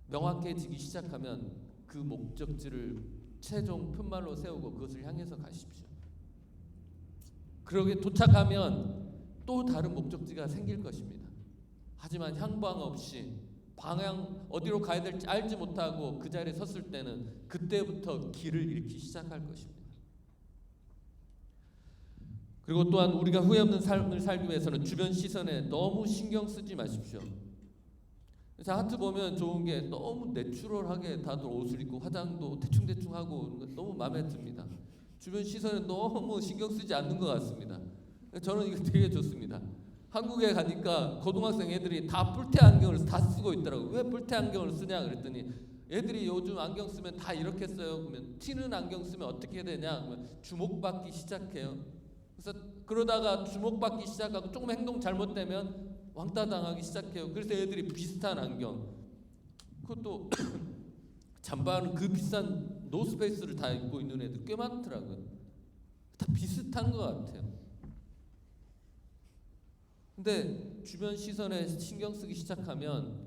명확해지기 시작하면 그 목적지를 최종 편말로 세우고 그것을 향해서 가십시오. 그러게 도착하면 또 다른 목적지가 생길 것입니다. 하지만 향방 없이 방향 어디로 가야 될지 알지 못하고 그 자리에 섰을 때는 그때부터 길을 잃기 시작할 것입니다. 그리고 또한 우리가 후회 없는 삶을 살기 위해서는 주변 시선에 너무 신경 쓰지 마십시오. 그래서 하트 보면 좋은 게 너무 내추럴하게 다들 옷을 입고 화장도 대충대충 하고 너무 마음에 듭니다. 주변 시선에 너무 신경 쓰지 않는 것 같습니다. 저는 이거 되게 좋습니다. 한국에 가니까 고등학생 애들이 다 뿔테 안경을 다 쓰고 있더라고요. 왜 뿔테 안경을 쓰냐 그랬더니 애들이 요즘 안경 쓰면 다 이렇게 써요. 그러면 튀는 안경 쓰면 어떻게 되냐 그러면 주목받기 시작해요. 그래서 그러다가 주목받기 시작하고 조금 행동 잘못되면 왕따 당하기 시작해요. 그래서 애들이 비슷한 안경, 그것도 잠바는 그 비싼 노스페이스를 다 입고 있는 애들 꽤 많더라고요. 다 비슷한 것 같아요. 근데 주변 시선에 신경 쓰기 시작하면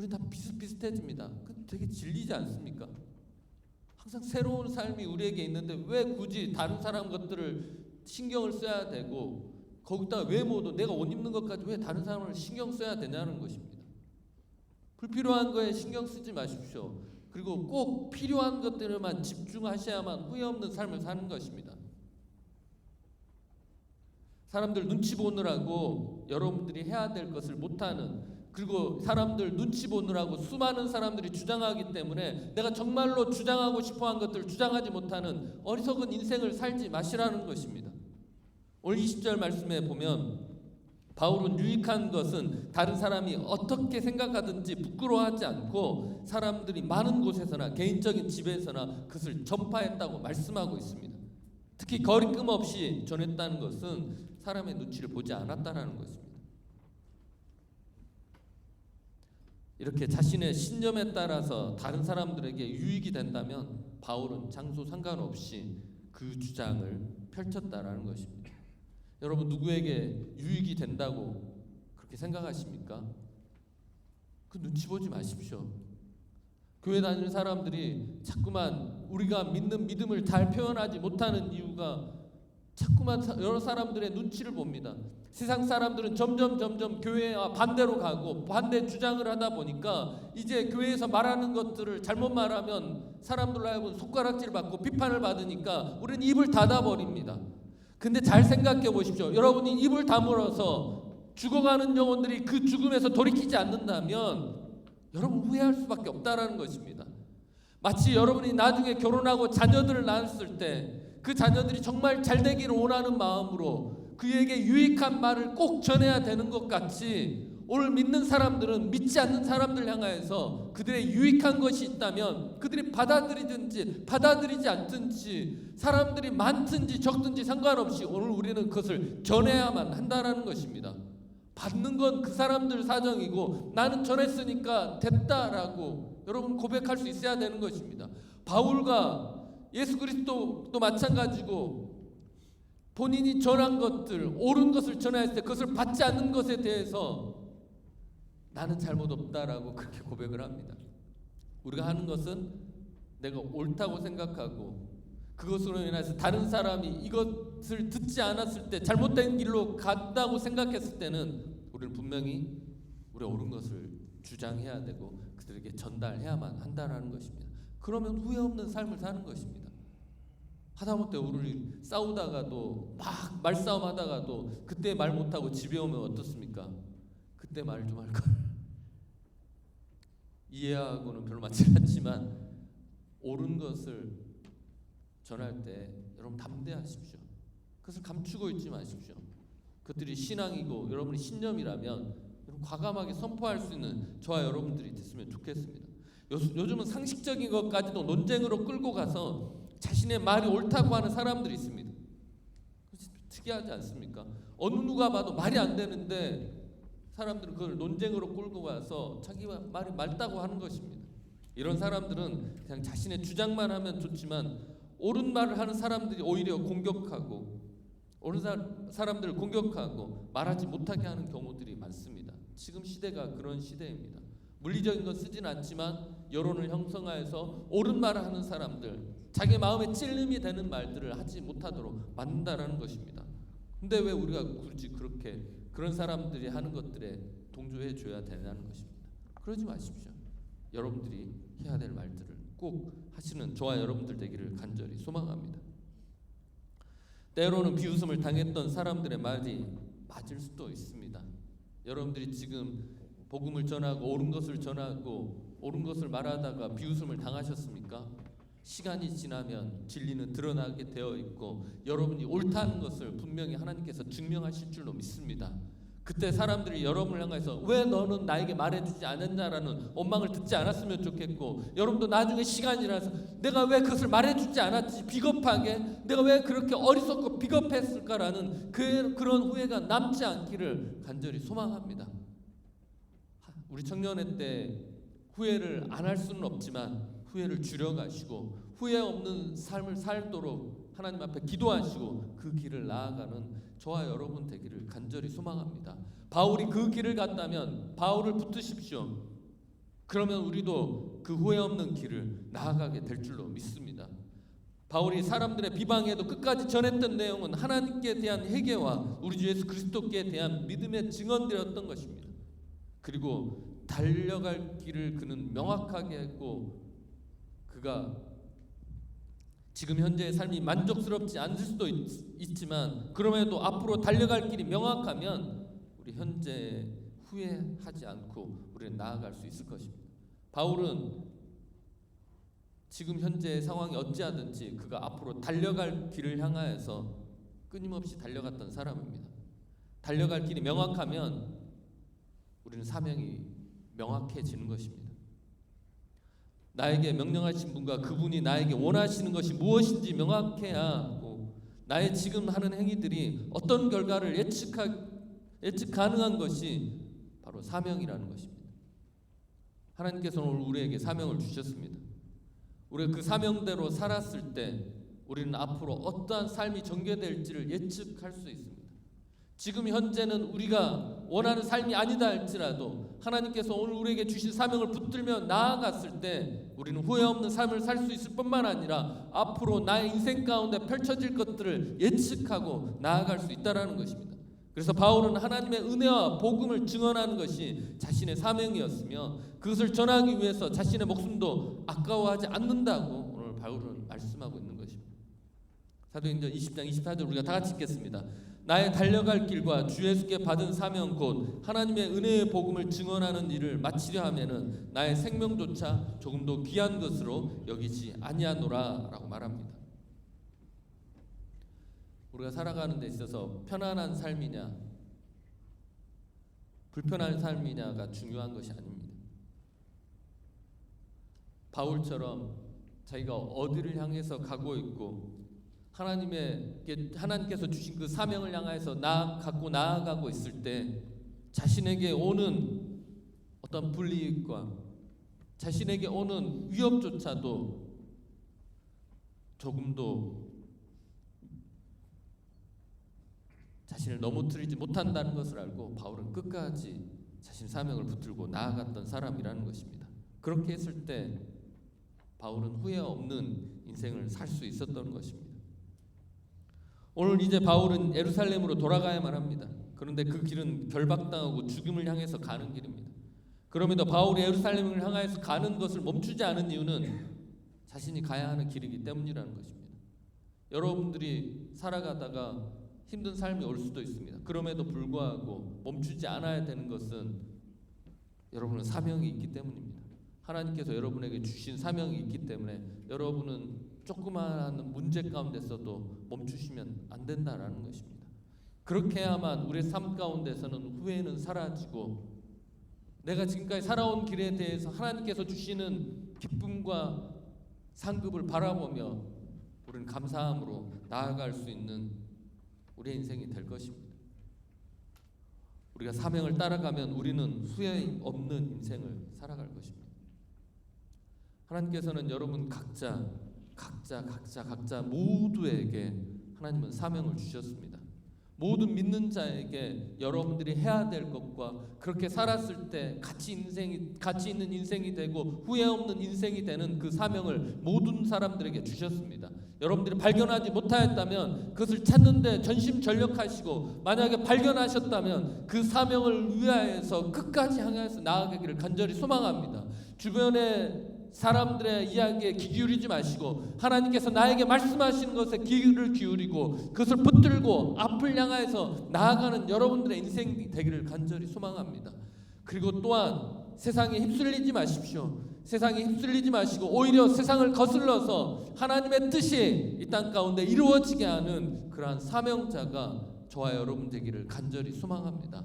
우리 다 비슷비슷해집니다. 그 되게 질리지 않습니까? 항상 새로운 삶이 우리에게 있는데 왜 굳이 다른 사람 것들을 신경을 써야 되고 거기다가 외모도 내가 옷 입는 것까지 왜 다른 사람을 신경 써야 되냐는 것입니다. 불필요한 거에 신경 쓰지 마십시오. 그리고 꼭 필요한 것들에만 집중하셔야만 후회 없는 삶을 사는 것입니다. 사람들 눈치 보느라고 여러분들이 해야 될 것을 못하는, 그리고 사람들 눈치 보느라고 수많은 사람들이 주장하기 때문에 내가 정말로 주장하고 싶어한 것들을 주장하지 못하는 어리석은 인생을 살지 마시라는 것입니다. 오늘 20절 말씀에 보면 바울은 유익한 것은 다른 사람이 어떻게 생각하든지 부끄러워하지 않고 사람들이 많은 곳에서나 개인적인 집에서나 그것을 전파했다고 말씀하고 있습니다. 특히 거리낌 없이 전했다는 것은 사람의 눈치를 보지 않았다는 것입니다. 이렇게 자신의 신념에 따라서 다른 사람들에게 유익이 된다면 바울은 장소 상관없이 그 주장을 펼쳤다라는 것입니다. 여러분, 누구에게 유익이 된다고 그렇게 생각하십니까? 그 눈치 보지 마십시오. 교회 다니는 사람들이 자꾸만 우리가 믿는 믿음을 잘 표현하지 못하는 이유가 자꾸만 여러 사람들의 눈치를 봅니다. 세상 사람들은 점점 교회와 반대로 가고 반대 주장을 하다 보니까 이제 교회에서 말하는 것들을 잘못 말하면 사람들로 하여금 손가락질 받고 비판을 받으니까 우리는 입을 닫아버립니다. 근데 잘 생각해 보십시오. 여러분이 입을 다물어서 죽어가는 영혼들이 그 죽음에서 돌이키지 않는다면 여러분 후회할 수밖에 없다라는 것입니다. 마치 여러분이 나중에 결혼하고 자녀들을 낳았을 때 그 자녀들이 정말 잘 되기를 원하는 마음으로 그에게 유익한 말을 꼭 전해야 되는 것 같이 오늘 믿는 사람들은 믿지 않는 사람들 향하여서 그들의 유익한 것이 있다면 그들이 받아들이든지 받아들이지 않든지 사람들이 많든지 적든지 상관없이 오늘 우리는 그것을 전해야만 한다라는 것입니다. 받는 건 그 사람들 사정이고 나는 전했으니까 됐다라고 여러분 고백할 수 있어야 되는 것입니다. 바울과 예수 그리스도도 마찬가지고 본인이 전한 것들, 옳은 것을 전했을 때 그것을 받지 않는 것에 대해서 나는 잘못 없다라고 그렇게 고백을 합니다. 우리가 하는 것은 내가 옳다고 생각하고 그것으로 인해서 다른 사람이 이것을 듣지 않았을 때 잘못된 길로 갔다고 생각했을 때는 우리는 분명히 우리 옳은 것을 주장해야 되고 그들에게 전달해야만 한다는 것입니다. 그러면 후회 없는 삶을 사는 것입니다. 하다못해 우리 싸우다가도 막 말싸움 하다가도 그때 말 못하고 집에 오면 어떻습니까? 그때 말 좀 할 걸. 이해하고는 별로 맞지 않지만 옳은 것을 전할 때 여러분 담대하십시오. 그것을 감추고 있지 마십시오. 그것들이 신앙이고 여러분의 신념이라면 여러분 과감하게 선포할 수 있는 저와 여러분들이 됐으면 좋겠습니다. 요즘은 상식적인 것까지도 논쟁으로 끌고 가서 자신의 말이 옳다고 하는 사람들이 있습니다. 특이하지 않습니까? 어느 누가 봐도 말이 안 되는데 사람들은 그걸 논쟁으로 끌고 가서 자기 말이 맞다고 하는 것입니다. 이런 사람들은 그냥 자신의 주장만 하면 좋지만 옳은 말을 하는 사람들이 오히려 공격하고 옳은 사람들을 공격하고 말하지 못하게 하는 경우들이 많습니다. 지금 시대가 그런 시대입니다. 물리적인 건 쓰진 않지만 여론을 형성하여서 옳은 말을 하는 사람들, 자기 마음에 찔림이 되는 말들을 하지 못하도록 만든다라는 것입니다. 근데 왜 우리가 굳이 그렇게 그런 사람들이 하는 것들에 동조해 줘야 되냐는 것입니다. 그러지 마십시오. 여러분들이 해야 될 말들을 꼭 하시는 저와 여러분들 되기를 간절히 소망합니다. 때로는 비웃음을 당했던 사람들의 말이 맞을 수도 있습니다. 여러분들이 지금 복음을 전하고 옳은 것을 전하고 옳은 것을 말하다가 비웃음을 당하셨습니까? 시간이 지나면 진리는 드러나게 되어 있고 여러분이 옳다는 것을 분명히 하나님께서 증명하실 줄로 믿습니다. 그때 사람들이 여러분을 향해서 왜 너는 나에게 말해주지 않았냐라는 원망을 듣지 않았으면 좋겠고 여러분도 나중에 시간이 지나서 내가 왜 그것을 말해주지 않았지 비겁하게 내가 왜 그렇게 어리석고 비겁했을까라는 그런 후회가 남지 않기를 간절히 소망합니다. 우리 청년회 때 후회를 안 할 수는 없지만 후회를 줄여가시고 후회 없는 삶을 살도록 하나님 앞에 기도하시고 그 길을 나아가는 저와 여러분 되기를 간절히 소망합니다. 바울이 그 길을 갔다면 바울을 붙드십시오. 그러면 우리도 그 후회 없는 길을 나아가게 될 줄로 믿습니다. 바울이 사람들의 비방에도 끝까지 전했던 내용은 하나님께 대한 회개와 우리 주 예수 그리스도께 대한 믿음의 증언들이었던 것입니다. 그리고 달려갈 길을 그는 명확하게 했고, 그가 지금 현재의 삶이 만족스럽지 않을 수도 있지만 그럼에도 앞으로 달려갈 길이 명확하면 우리 현재 후회하지 않고 우리는 나아갈 수 있을 것입니다. 바울은 지금 현재의 상황이 어찌하든지 그가 앞으로 달려갈 길을 향하여서 끊임없이 달려갔던 사람입니다. 달려갈 길이 명확하면 우리는 사명이 명확해지는 것입니다. 나에게 명령하신 분과 그분이 나에게 원하시는 것이 무엇인지 명확해야 하고, 나의 지금 하는 행위들이 어떤 결과를 예측 가능한 것이 바로 사명이라는 것입니다. 하나님께서는 오늘 우리에게 사명을 주셨습니다. 우리가 그 사명대로 살았을 때 우리는 앞으로 어떠한 삶이 전개될지를 예측할 수 있습니다. 지금 현재는 우리가 원하는 삶이 아니다 할지라도 하나님께서 오늘 우리에게 주신 사명을 붙들며 나아갔을 때 우리는 후회 없는 삶을 살 수 있을 뿐만 아니라 앞으로 나의 인생 가운데 펼쳐질 것들을 예측하고 나아갈 수 있다는 것입니다. 그래서 바울은 하나님의 은혜와 복음을 증언하는 것이 자신의 사명이었으며 그것을 전하기 위해서 자신의 목숨도 아까워하지 않는다고 오늘 바울은 말씀하고 있는 것입니다. 사도행전 20장 24절 우리가 다 같이 읽겠습니다. 나의 달려갈 길과 주 예수께 받은 사명 곧 하나님의 은혜의 복음을 증언하는 일을 마치려 하면은 나의 생명조차 조금도 귀한 것으로 여기지 아니하노라 라고 말합니다. 우리가 살아가는 데 있어서 편안한 삶이냐 불편한 삶이냐가 중요한 것이 아닙니다. 바울처럼 자기가 어디를 향해서 가고 있고 하나님께서 주신 그 사명을 향해서 갖고 나아가고 있을 때 자신에게 오는 어떤 불이익과 자신에게 오는 위협조차도 조금도 자신을 넘어뜨리지 못한다는 것을 알고 바울은 끝까지 자신 사명을 붙들고 나아갔던 사람이라는 것입니다. 그렇게 했을 때 바울은 후회 없는 인생을 살 수 있었던 것입니다. 오늘 이제 바울은 예루살렘으로 돌아가야만 합니다. 그런데 그 길은 결박당하고 죽음을 향해서 가는 길입니다. 그럼에도 바울이 예루살렘을 향해서 가는 것을 멈추지 않은 이유는 자신이 가야 하는 길이기 때문이라는 것입니다. 여러분들이 살아가다가 힘든 삶이 올 수도 있습니다. 그럼에도 불구하고 멈추지 않아야 되는 것은 여러분은 사명이 있기 때문입니다. 하나님께서 여러분에게 주신 사명이 있기 때문에 여러분은 조그마한 문제 가운데서도 멈추시면 안 된다라는 것입니다. 그렇게 해야만 우리의 삶 가운데서는 후회는 사라지고 내가 지금까지 살아온 길에 대해서 하나님께서 주시는 기쁨과 상급을 바라보며 우리는 감사함으로 나아갈 수 있는 우리의 인생이 될 것입니다. 우리가 사명을 따라가면 우리는 후회 없는 인생을 살아갈 것입니다. 하나님께서는 여러분 각자 모두에게 하나님은 사명을 주셨습니다. 모든 믿는 자에게 여러분들이 해야 될 것과 그렇게 살았을 때 가치 있는 인생이 되고 후회 없는 인생이 되는 그 사명을 모든 사람들에게 주셨습니다. 여러분들이 발견하지 못하였다면 그것을 찾는데 전심전력하시고 만약에 발견하셨다면 그 사명을 위하여서 끝까지 향해서 나아가기를 간절히 소망합니다. 주변에 사람들의 이야기에 귀 기울이지 마시고 하나님께서 나에게 말씀하시는 것에 귀를 기울이고 그것을 붙들고 앞을 향해서 나아가는 여러분들의 인생이 되기를 간절히 소망합니다. 그리고 또한 세상에 휩쓸리지 마십시오. 세상에 휩쓸리지 마시고 오히려 세상을 거슬러서 하나님의 뜻이 이 땅 가운데 이루어지게 하는 그러한 사명자가 저와 여러분 되기를 간절히 소망합니다.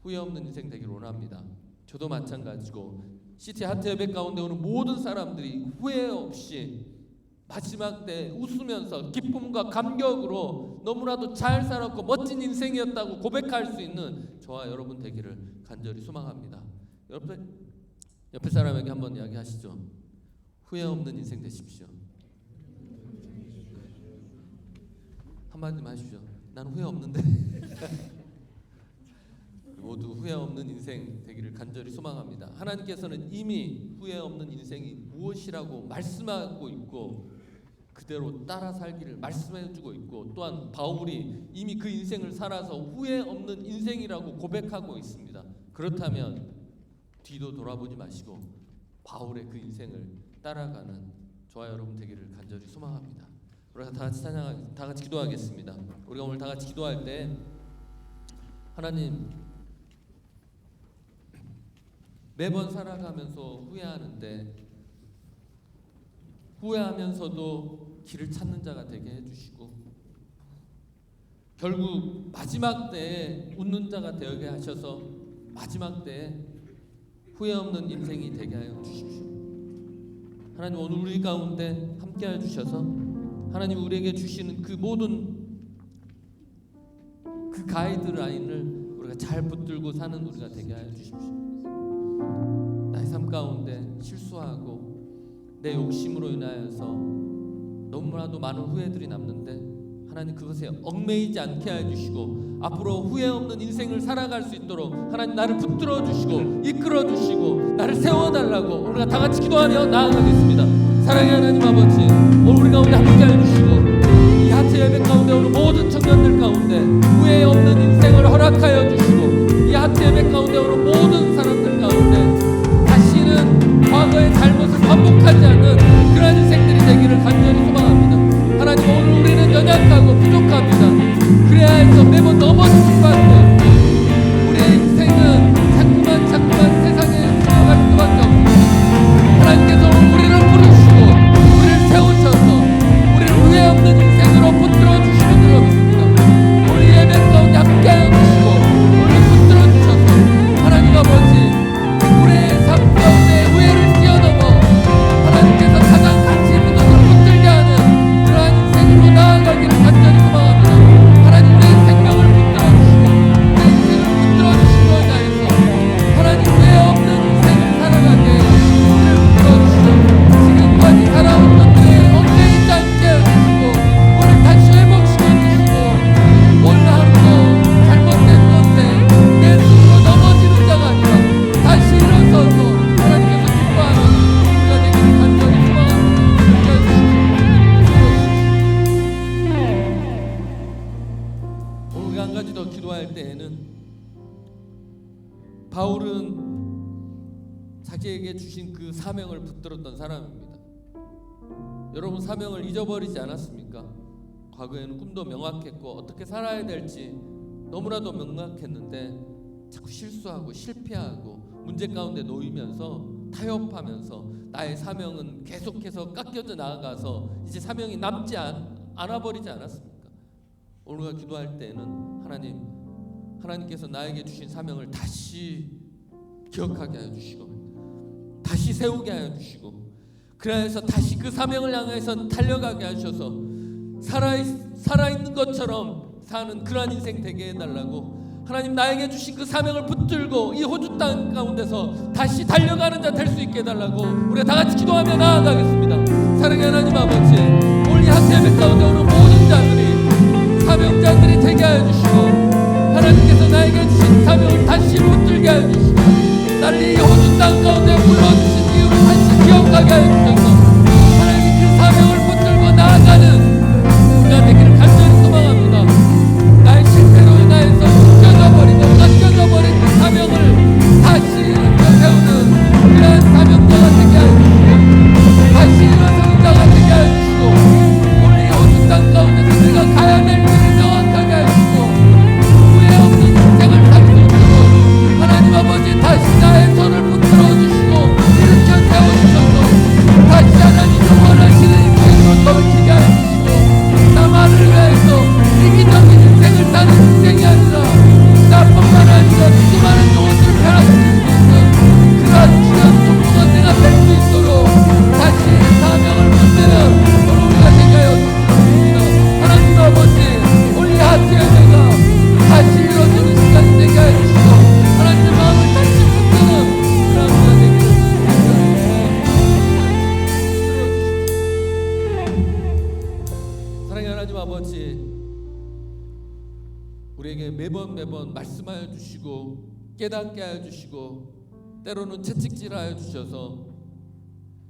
후회 없는 인생 되기를 원합니다. 저도 마찬가지고 시티 하트 예배 가운데 오는 모든 사람들이 후회 없이 마지막 때 웃으면서 기쁨과 감격으로 너무나도 잘 살았고 멋진 인생이었다고 고백할 수 있는 저와 여러분 되기를 간절히 소망합니다. 옆에 사람에게 한번 이야기하시죠. 후회 없는 인생 되십시오. 한마디만 하십시오. 난 후회 없는데. 그리고 모두 후회 없는 인생 되기를 간절히 소망합니다. 하나님께서는 이미 후회 없는 인생이 무엇이라고 말씀하고 있고 그대로 따라 살기를 말씀해주고 있고, 또한 바울이 이미 그 인생을 살아서 후회 없는 인생이라고 고백하고 있습니다. 그렇다면 뒤도 돌아보지 마시고 바울의 그 인생을 따라가는 저와 여러분 되기를 간절히 소망합니다. 우리가 다 같이 기도하겠습니다. 우리가 오늘 다 같이 기도할 때 하나님, 매번 살아가면서 후회하면서도 길을 찾는 자가 되게 해주시고, 결국 마지막 때에 웃는 자가 되게 하셔서 마지막 때에 후회 없는 인생이 되게 하여 주십시오. 하나님, 오늘 우리 가운데 함께 하여 주셔서 하나님 우리에게 주시는 그 모든 그 가이드라인을 우리가 잘 붙들고 사는 우리가 되게 하여 주십시오. 나의 삶 가운데 실수하고 내 욕심으로 인하여서 너무나도 많은 후회들이 남는데, 하나님 그것에 얽매이지 않게 해주시고 앞으로 후회 없는 인생을 살아갈 수 있도록 하나님 나를 붙들어 주시고 이끌어 주시고 나를 세워달라고 우리가 다 같이 기도하며 나아가겠습니다. 사랑의 하나님 아버지, 오늘 우리 가운데 함께 해주시고 이 하트 예배 가운데 오는 모든 청년들 가운데 후회 없는 인생을 허락하여 주시고, 이 하트 예배 가운데 오는 모든 사람들 가운데 다시는 과거의 잘못을 반복하지 않는 그런 인생들이 되기를 간절히 소망합니다. 하나님, 오늘 우리는 연약하고 부족합니다. 그래야 해서 매번 넘어질 수밖에 없고 우리의 인생은 자꾸만 세상에 살아갈 수밖에 없습니다. 하나님께서 우리를 부르시고 우리를 세우셔서 우리를 후회 없는 인생으로 붙들어 주시는 줄 믿습니다. 우리 예배 가운데 함께하여 주시고 우리를 붙들어 주셔서 하나님 아버지, 우리의 삶 가운데 후회를 뛰어넘어 하나님께서 가장 가치 있는 것을 붙들게 하는 그러한 인생으로 나아가기를 간절히 소망합니다. 하나님, 내 생명을 붙들어 주시고 내 인생을 붙들어 주시고 나에서 하나님 후회 없는 인생을 살아가게 우리를 붙들어 주시고 지금까지 살아온 것들에 얽매이지 않게 해주시고 우리를 다시 회복시켜 주시고, 오늘 하루도 잘못된 것에 내 스스로 넘어지는 자가 아니라 다시 일어서서 하나님께서 기뻐하는 우리가 되기를 간절히 소망합니다. 오늘 한 가지 더 기도할 때에는 바울은 자기에게 주신 그 사명을 붙들었던 사람입니다. 여러분, 사명을 잊어버리지 않았습니까? 과거에는 꿈도 명확했고 어떻게 살아야 될지 너무나도 명확했는데 자꾸 실수하고 실패하고 문제 가운데 놓이면서 타협하면서 나의 사명은 계속해서 깎여져 나아가서 이제 사명이 남지 않아버리지 않았습니까? 오늘과 기도할 때는 하나님께서 나에게 주신 사명을 다시 기억하게 하여 주시고 다시 세우게 하여 주시고, 그래서 다시 그 사명을 향해서 달려가게 하셔서 살아있는 것처럼 사는 그러한 인생 되게 해달라고, 하나님 나에게 주신 그 사명을 붙들고 이 호주 땅 가운데서 다시 달려가는 자 될 수 있게 해달라고 우리가 다 같이 기도하며 나아가겠습니다. 사랑의 하나님 아버지, 오늘 이 하트 예배 가운데 오는 모든 자들이 사명자들이 되게 하여 주시고 하나님께서 나에게 주신 사명을 다시 붙들게 하여 주시고 나를 이 호주 땅 가운데 불러주신 이유를 다시 기억하게 하여 주셔서 하나님 그 사명을 붙들고 나아가는 우리가 되기를 간절히 소망합니다. 나의 실패로 인하여서 꺾여져 버린 그 사명을 다시 세우는 그러한 사명자가 되게 하여 주시고 다시 일어서는 자가 되게 하여 주시고 오늘 이 호주 땅 가운데서 내가 가야 될 길을 명확하게 하시고 후회 없는 인생을 살 수 있도록 하나님 아버지 다시 나의 손을 붙들어 주시고 일으켜 세워주셔서 다시 하나님이 원하시는 인생으로 돌이키게 하여 주시고 나만을 위해서 이기적인 인생을 사는 인생이 아니라 나뿐만 아니라 수많은 영혼들을 변화시킬 수 있는 그러한 귀한 종로가 내가 될 수 있도록 다시 사명을 붙드는 오늘 우리가 되게 하여 주십니다. 하나님 아버지, 우리 하트 예배가 다시 이루어지는 시간이 되게 하여 주시고 하나님의 마음을 다시 붙드는 그런 우리가 되기를 주시옵소서. 사랑의 하나님 아버지, 우리에게 매번 말씀하여 주시고 깨닫게 하여 주시고 때로는 채찍질하여 주셔서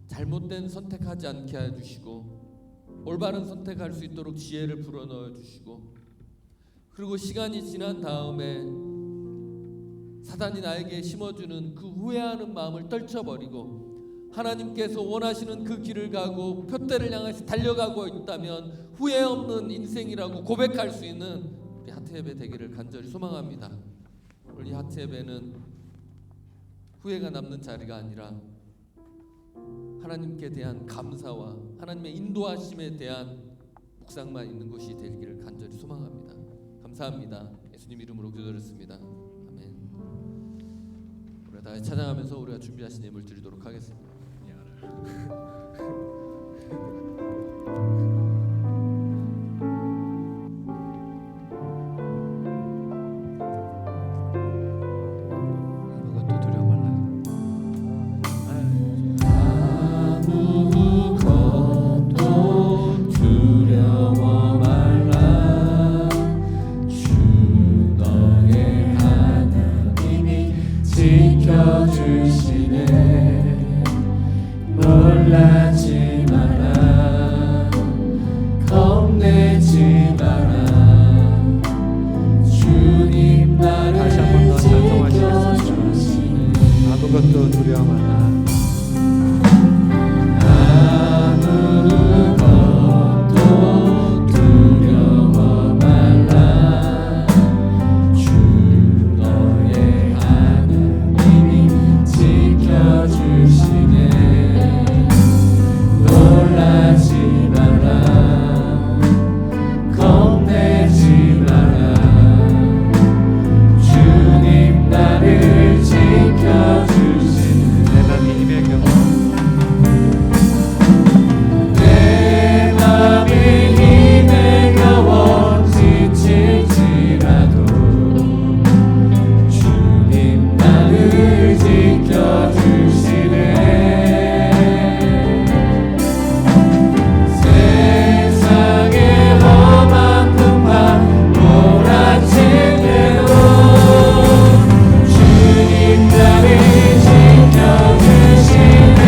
잘못된 선택하지 않게 하여 주시고 올바른 선택할 수 있도록 지혜를 불어넣어 주시고 그리고 시간이 지난 다음에 사단이 나에게 심어주는 그 후회하는 마음을 떨쳐버리고 하나님께서 원하시는 그 길을 가고 표대를 향해서 달려가고 있다면 후회 없는 인생이라고 고백할 수 있는 우리 하트 예배 되기를 간절히 소망합니다. 우리 하트 예배는 후회가 남는 자리가 아니라 하나님께 대한 감사와 하나님의 인도하심에 대한 묵상만 있는 곳이 되기를 간절히 소망합니다. 감사합니다. 예수님 이름으로 기도드렸습니다. 아멘. 우리가 다 찬양하면서 우리가 준비하신 예물 드리도록 하겠습니다. 아무것도 두려워 말라. 아무것도 두려워 말라. 주 너의 하나님이 지켜주시네. 놀라지 마라. 겁내지 마라. 주님 다시 한 나를 번 더 찬송하시겠습니다. 지켜주시네. 아무것도 두려워 말라. 아무것도 두려워 말라. 주 너의 하나님이 지켜주시네. 놀라지 마라. 겁내지 마라. 주님 나를 지켜주시네. 내 맘이 힘에 겨워 내 맘이 힘에 겨워 지칠지라도 주님 나를 지켜주시네. 세상의 험한 풍파 몰아치게도 주님 나를 지켜주시네.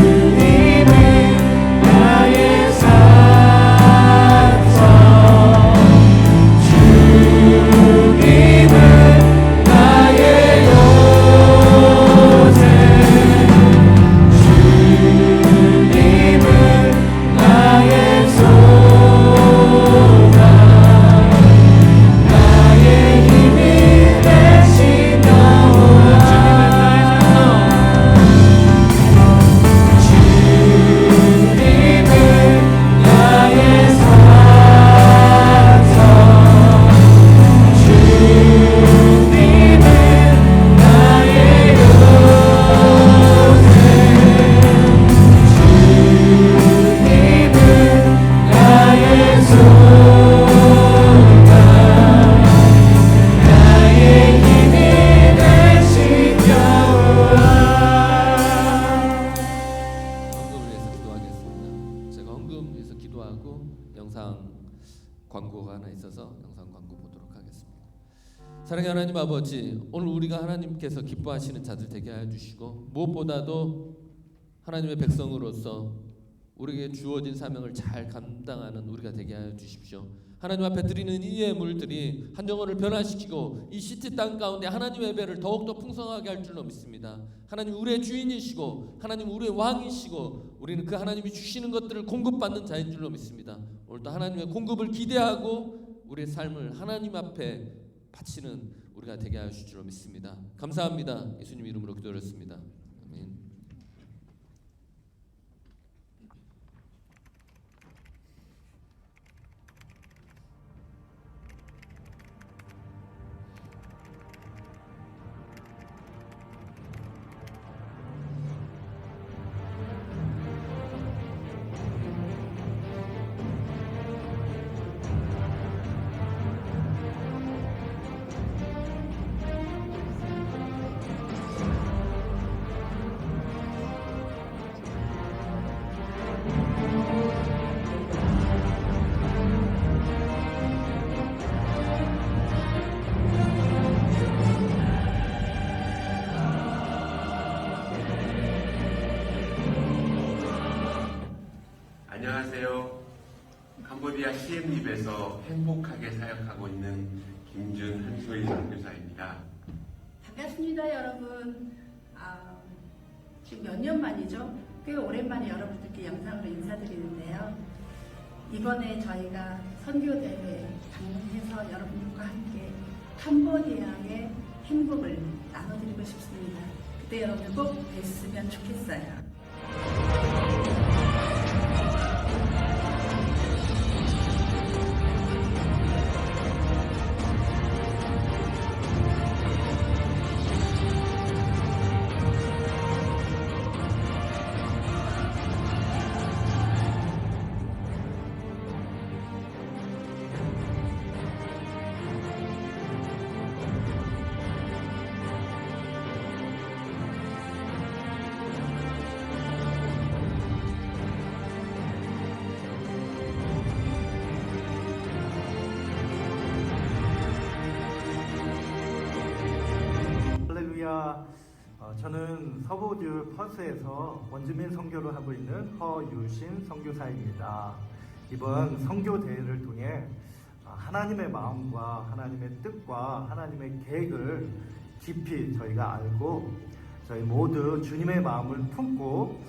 주님은 나의 산성, 주님은 나의 요새, 주님은 나의 소망, 나의 힘이 되신 여호와. 주님은 나의 산성, 주님은 나의 요새, 주님은 나의 소망, 나의 힘이 되신 여호와. 헌금을 위해서 기도하겠습니다. 제가 헌금 위해서 기도하고 영상 광고가 하나 있어서 영상 광고 보도록 하겠습니다. 사랑의 하나님 아버지, 오늘 우리가 하나님께서 기뻐하시는 자들 되게 하여 주시고 무엇보다도 하나님의 백성으로서 우리에게 주어진 사명을 잘 감당하는 우리가 되게 하여 주십시오. 하나님 앞에 드리는 이 예물들이 한 영혼을 변화시키고 이 시티 땅 가운데 하나님의 예배를 더욱더 풍성하게 할 줄로 믿습니다. 하나님 우리의 주인이시고 하나님 우리의 왕이시고 우리는 그 하나님이 주시는 것들을 공급받는 자인 줄로 믿습니다. 오늘도 하나님의 공급을 기대하고 우리의 삶을 하나님 앞에 바치는 우리가 되게 하여 주실 줄로 믿습니다. 감사합니다. 예수님 이름으로 기도드렸습니다. 아멘. 안녕하세요. 캄보디아 시엠립에서 행복하게 사역하고 있는 김준 한소희 선교사입니다. 반갑습니다, 여러분. 지금 몇 년 만이죠? 꽤 오랜만에 여러분들께 영상으로 인사드리는데요. 이번에 저희가 선교대회 방문해서 여러분들과 함께 캄보디아의 행복을 나눠드리고 싶습니다. 그때 여러분들 꼭 뵀으면 좋겠어요. 할렐루야. 저는 서부주 퍼스에서 원주민 선교를 하고 있는 허유신 선교사입니다. 이번 선교 대회를 통해 하나님의 마음과 하나님의 뜻과 하나님의 계획을 깊이 저희가 알고 저희 모두 주님의 마음을 품고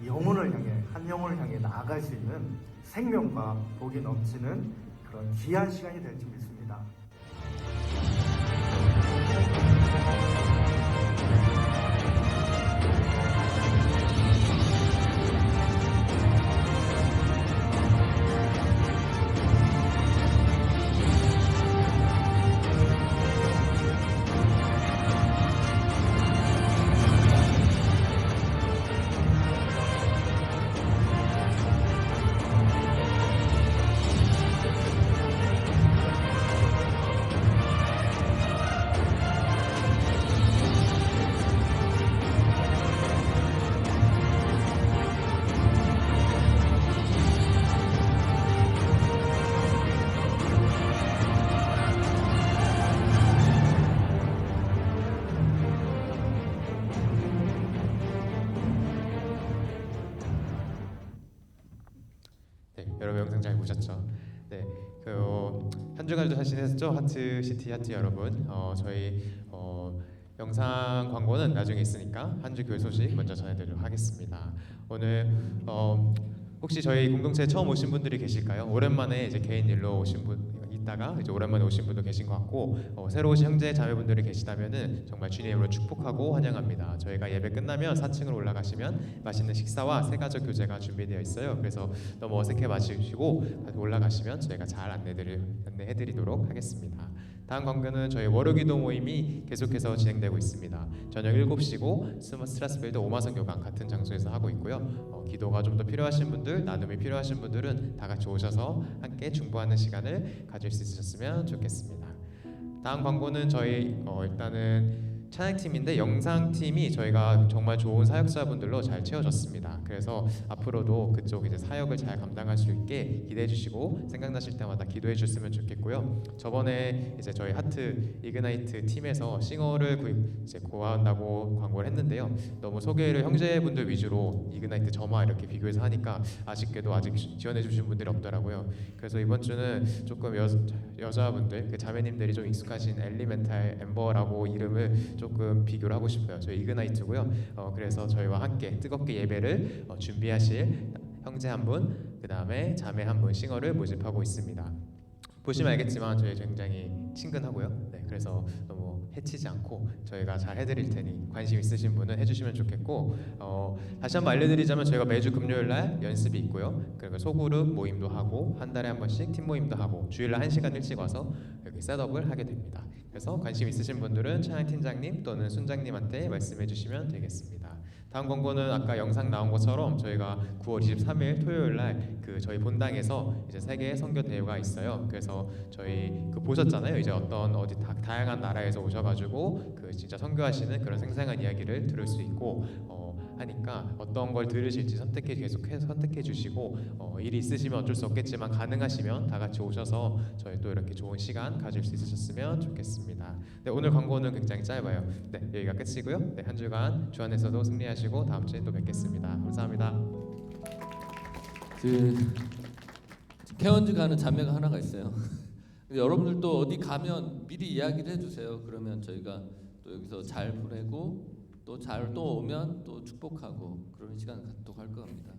영혼을 향해 한 영혼을 향해 나아갈 수 있는 생명과 복이 넘치는 그런 귀한 시간이 될 줄 믿습니다. 네, 여러분 영상 잘 보셨죠? 네, 한 주간도 사신했죠? 하트시티 하트 여러분. 저희 영상 광고는 나중에 있으니까 한 주 교회 소식 먼저 전해드리도록 하겠습니다. 오늘 혹시 저희 공동체에 처음 오신 분들이 계실까요? 오랜만에 이제 개인 일로 오신 분 있다가 이제 오랜만에 오신 분도 계신 것 같고 새로 오신 형제 자매분들이 계시다면은 정말 주님으로 축복하고 환영합니다. 저희가 예배 끝나면 4층으로 올라가시면 맛있는 식사와 새가족 교제가 준비되어 있어요. 그래서 너무 어색해 마시고 올라가시면 저희가 잘 안내해드리도록 하겠습니다. 다음 광고는 저희 월요기도 모임이 계속해서 진행되고 있습니다. 저녁 7시고 스트라스빌드 오마성교강 같은 장소에서 하고 있고요. 기도가 좀 더 필요하신 분들, 나눔이 필요하신 분들은 다 같이 오셔서 함께 중보하는 시간을 가질 수 있으셨으면 좋겠습니다. 다음 광고는 저희 일단은 찬양팀인데 영상팀이 저희가 정말 좋은 사역자분들로 잘 채워졌습니다. 그래서 앞으로도 그쪽 이제 사역을 잘 감당할 수 있게 기대해 주시고 생각나실 때마다 기도해 주셨으면 좋겠고요. 저번에 이제 저희 하트 이그나이트 팀에서 싱어를 이제 구한다고 광고를 했는데요. 너무 소개를 형제분들 위주로 이그나이트 저마 이렇게 비교해서 하니까 아쉽게도 아직 지원해 주신 분들이 없더라고요. 그래서 이번 주는 조금 여자분들 그 자매님들이 좀 익숙하신 엘리멘탈 엠버라고 이름을 조금 비교를 하고 싶어요. 저희 이그나이트고요. 그래서 저희와 함께 뜨겁게 예배를 준비하실 형제 한 분, 그 다음에 자매 한 분 싱어를 모집하고 있습니다. 보시면 알겠지만 저희 굉장히 친근하고요. 네, 그래서 너무 해치지 않고 저희가 잘 해드릴 테니 관심 있으신 분은 해주시면 좋겠고 다시 한번 알려드리자면 저희가 매주 금요일 날 연습이 있고요. 그리고 소그룹 모임도 하고 한 달에 한 번씩 팀 모임도 하고 주일날 1시간 일찍 와서 여기 셋업을 하게 됩니다. 그래서 관심 있으신 분들은 찬양팀장님 또는 순장님한테 말씀해 주시면 되겠습니다. 다음 광고는 아까 영상 나온 것처럼 저희가 9월 23일 토요일 날 그 저희 본당에서 이제 세계 선교 대회가 있어요. 그래서 저희 그 보셨잖아요. 이제 어디 다양한 나라에서 오셔가지고 그 진짜 선교하시는 그런 생생한 이야기를 들을 수 있고 하니까 어떤 걸 들으실지 계속해서 선택해 주시고 일이 있으시면 어쩔 수 없겠지만 가능하시면 다 같이 오셔서 저희 또 이렇게 좋은 시간 가질 수 있으셨으면 좋겠습니다. 네, 오늘 광고는 굉장히 짧아요. 네, 여기가 끝이고요. 네, 한 주간 주 안에서도 승리하시고 다음 주에 또 뵙겠습니다. 감사합니다. 케언즈 가는 자매가 하나가 있어요. 여러분들도 어디 가면 미리 이야기를 해주세요. 그러면 저희가 또 여기서 잘 보내고 또 잘 또 오면 또 축복하고 그런 시간 갖도록 할 겁니다.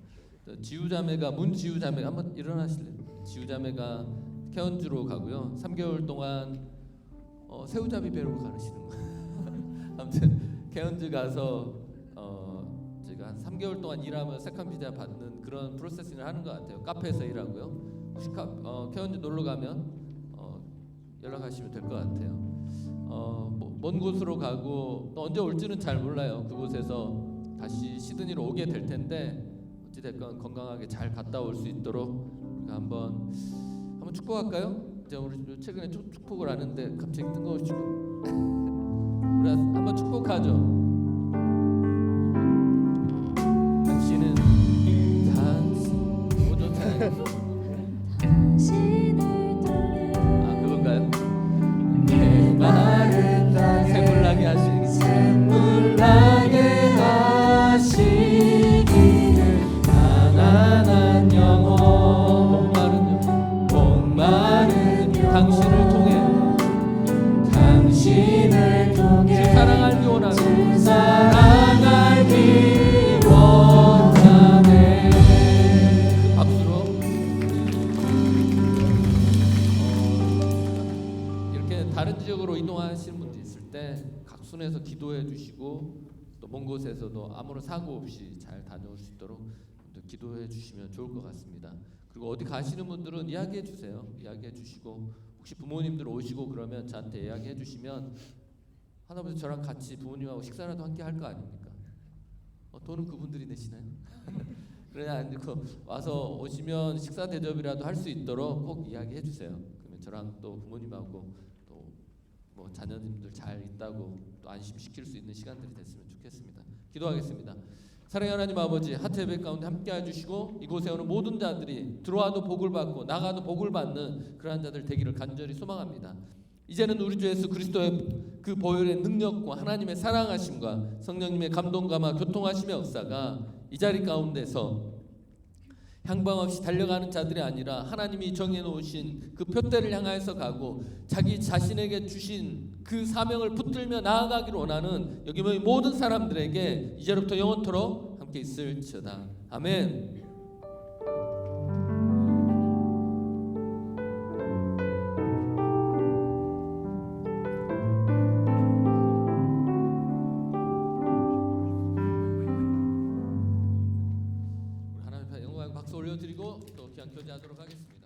지우자매가 문지우자매가 한번 일어나실래요? 지우자매가 케언즈로 가고요. 3개월 동안 새우잡이 배로 가시는 거예요. 아무튼 케언즈 가서 제가 한 3개월 동안 일하면 세컨 비자 받는 그런 프로세싱을 하는 것 같아요. 카페에서 일하고요. 혹시 케언즈 놀러 가면 연락하시면 될 것 같아요. 먼 곳으로 가고 또 언제 올지는 잘 몰라요. 그곳에서 다시 시드니로 오게 될 텐데 어찌 됐건 건강하게 잘 갔다 올 수 있도록 우리가 한번 축복할까요? 이제 우리 최근에 축복을 하는데 갑자기 뜬금없이 우리 한번 축복하죠. 당신은 그건가요? 내 말을 샘물나게 하시기 샘물나게 하시기를 가난한 영혼 목마른 당신을 통해 사랑 알기 원하네. 사랑 알기 원하네. 박수로 이렇게 다른 지역으로 이동하시는 분들 있을 때 각순에서 기도해 주시고 또 먼 곳에서도 아무런 사고 없이 잘 다녀올 수 있도록 기도해 주시면 좋을 것 같습니다. 그리고 어디 가시는 분들은 이야기해 주세요. 이야기해 주시고 혹시 부모님들 오시고 그러면 저한테 이야기해 주시면 하나부터 저랑 같이 부모님하고 식사라도 함께 할 거 아닙니까? 돈은 그분들이 내시나요? 그러냐 아니고 와서 오시면 식사 대접이라도 할 수 있도록 꼭 이야기해 주세요. 그러면 저랑 또 부모님하고 또 뭐 자녀님들 잘 있다고 또 안심시킬 수 있는 시간들이 됐으면 좋겠습니다. 기도하겠습니다. 사랑의 하나님 아버지, 하트 예배 가운데 함께 해주시고 이곳에 오는 모든 자들이 들어와도 복을 받고 나가도 복을 받는 그러한 자들 되기를 간절히 소망합니다. 이제는 우리 주 예수 그리스도의 그 보혈의 능력과 하나님의 사랑하심과 성령님의 감동감화 교통하심의 역사가 이 자리 가운데서 향방 없이 달려가는 자들이 아니라 하나님이 정해놓으신 그 표대를 향하여서 가고 자기 자신에게 주신 그 사명을 붙들며 나아가기를 원하는 여기 모인 모든 사람들에게 이제로부터 영원토록 함께 있을지어다. 아멘. 하나님 앞에 영광 박수 올려드리고 또 귀한 교제하도록 하겠습니다.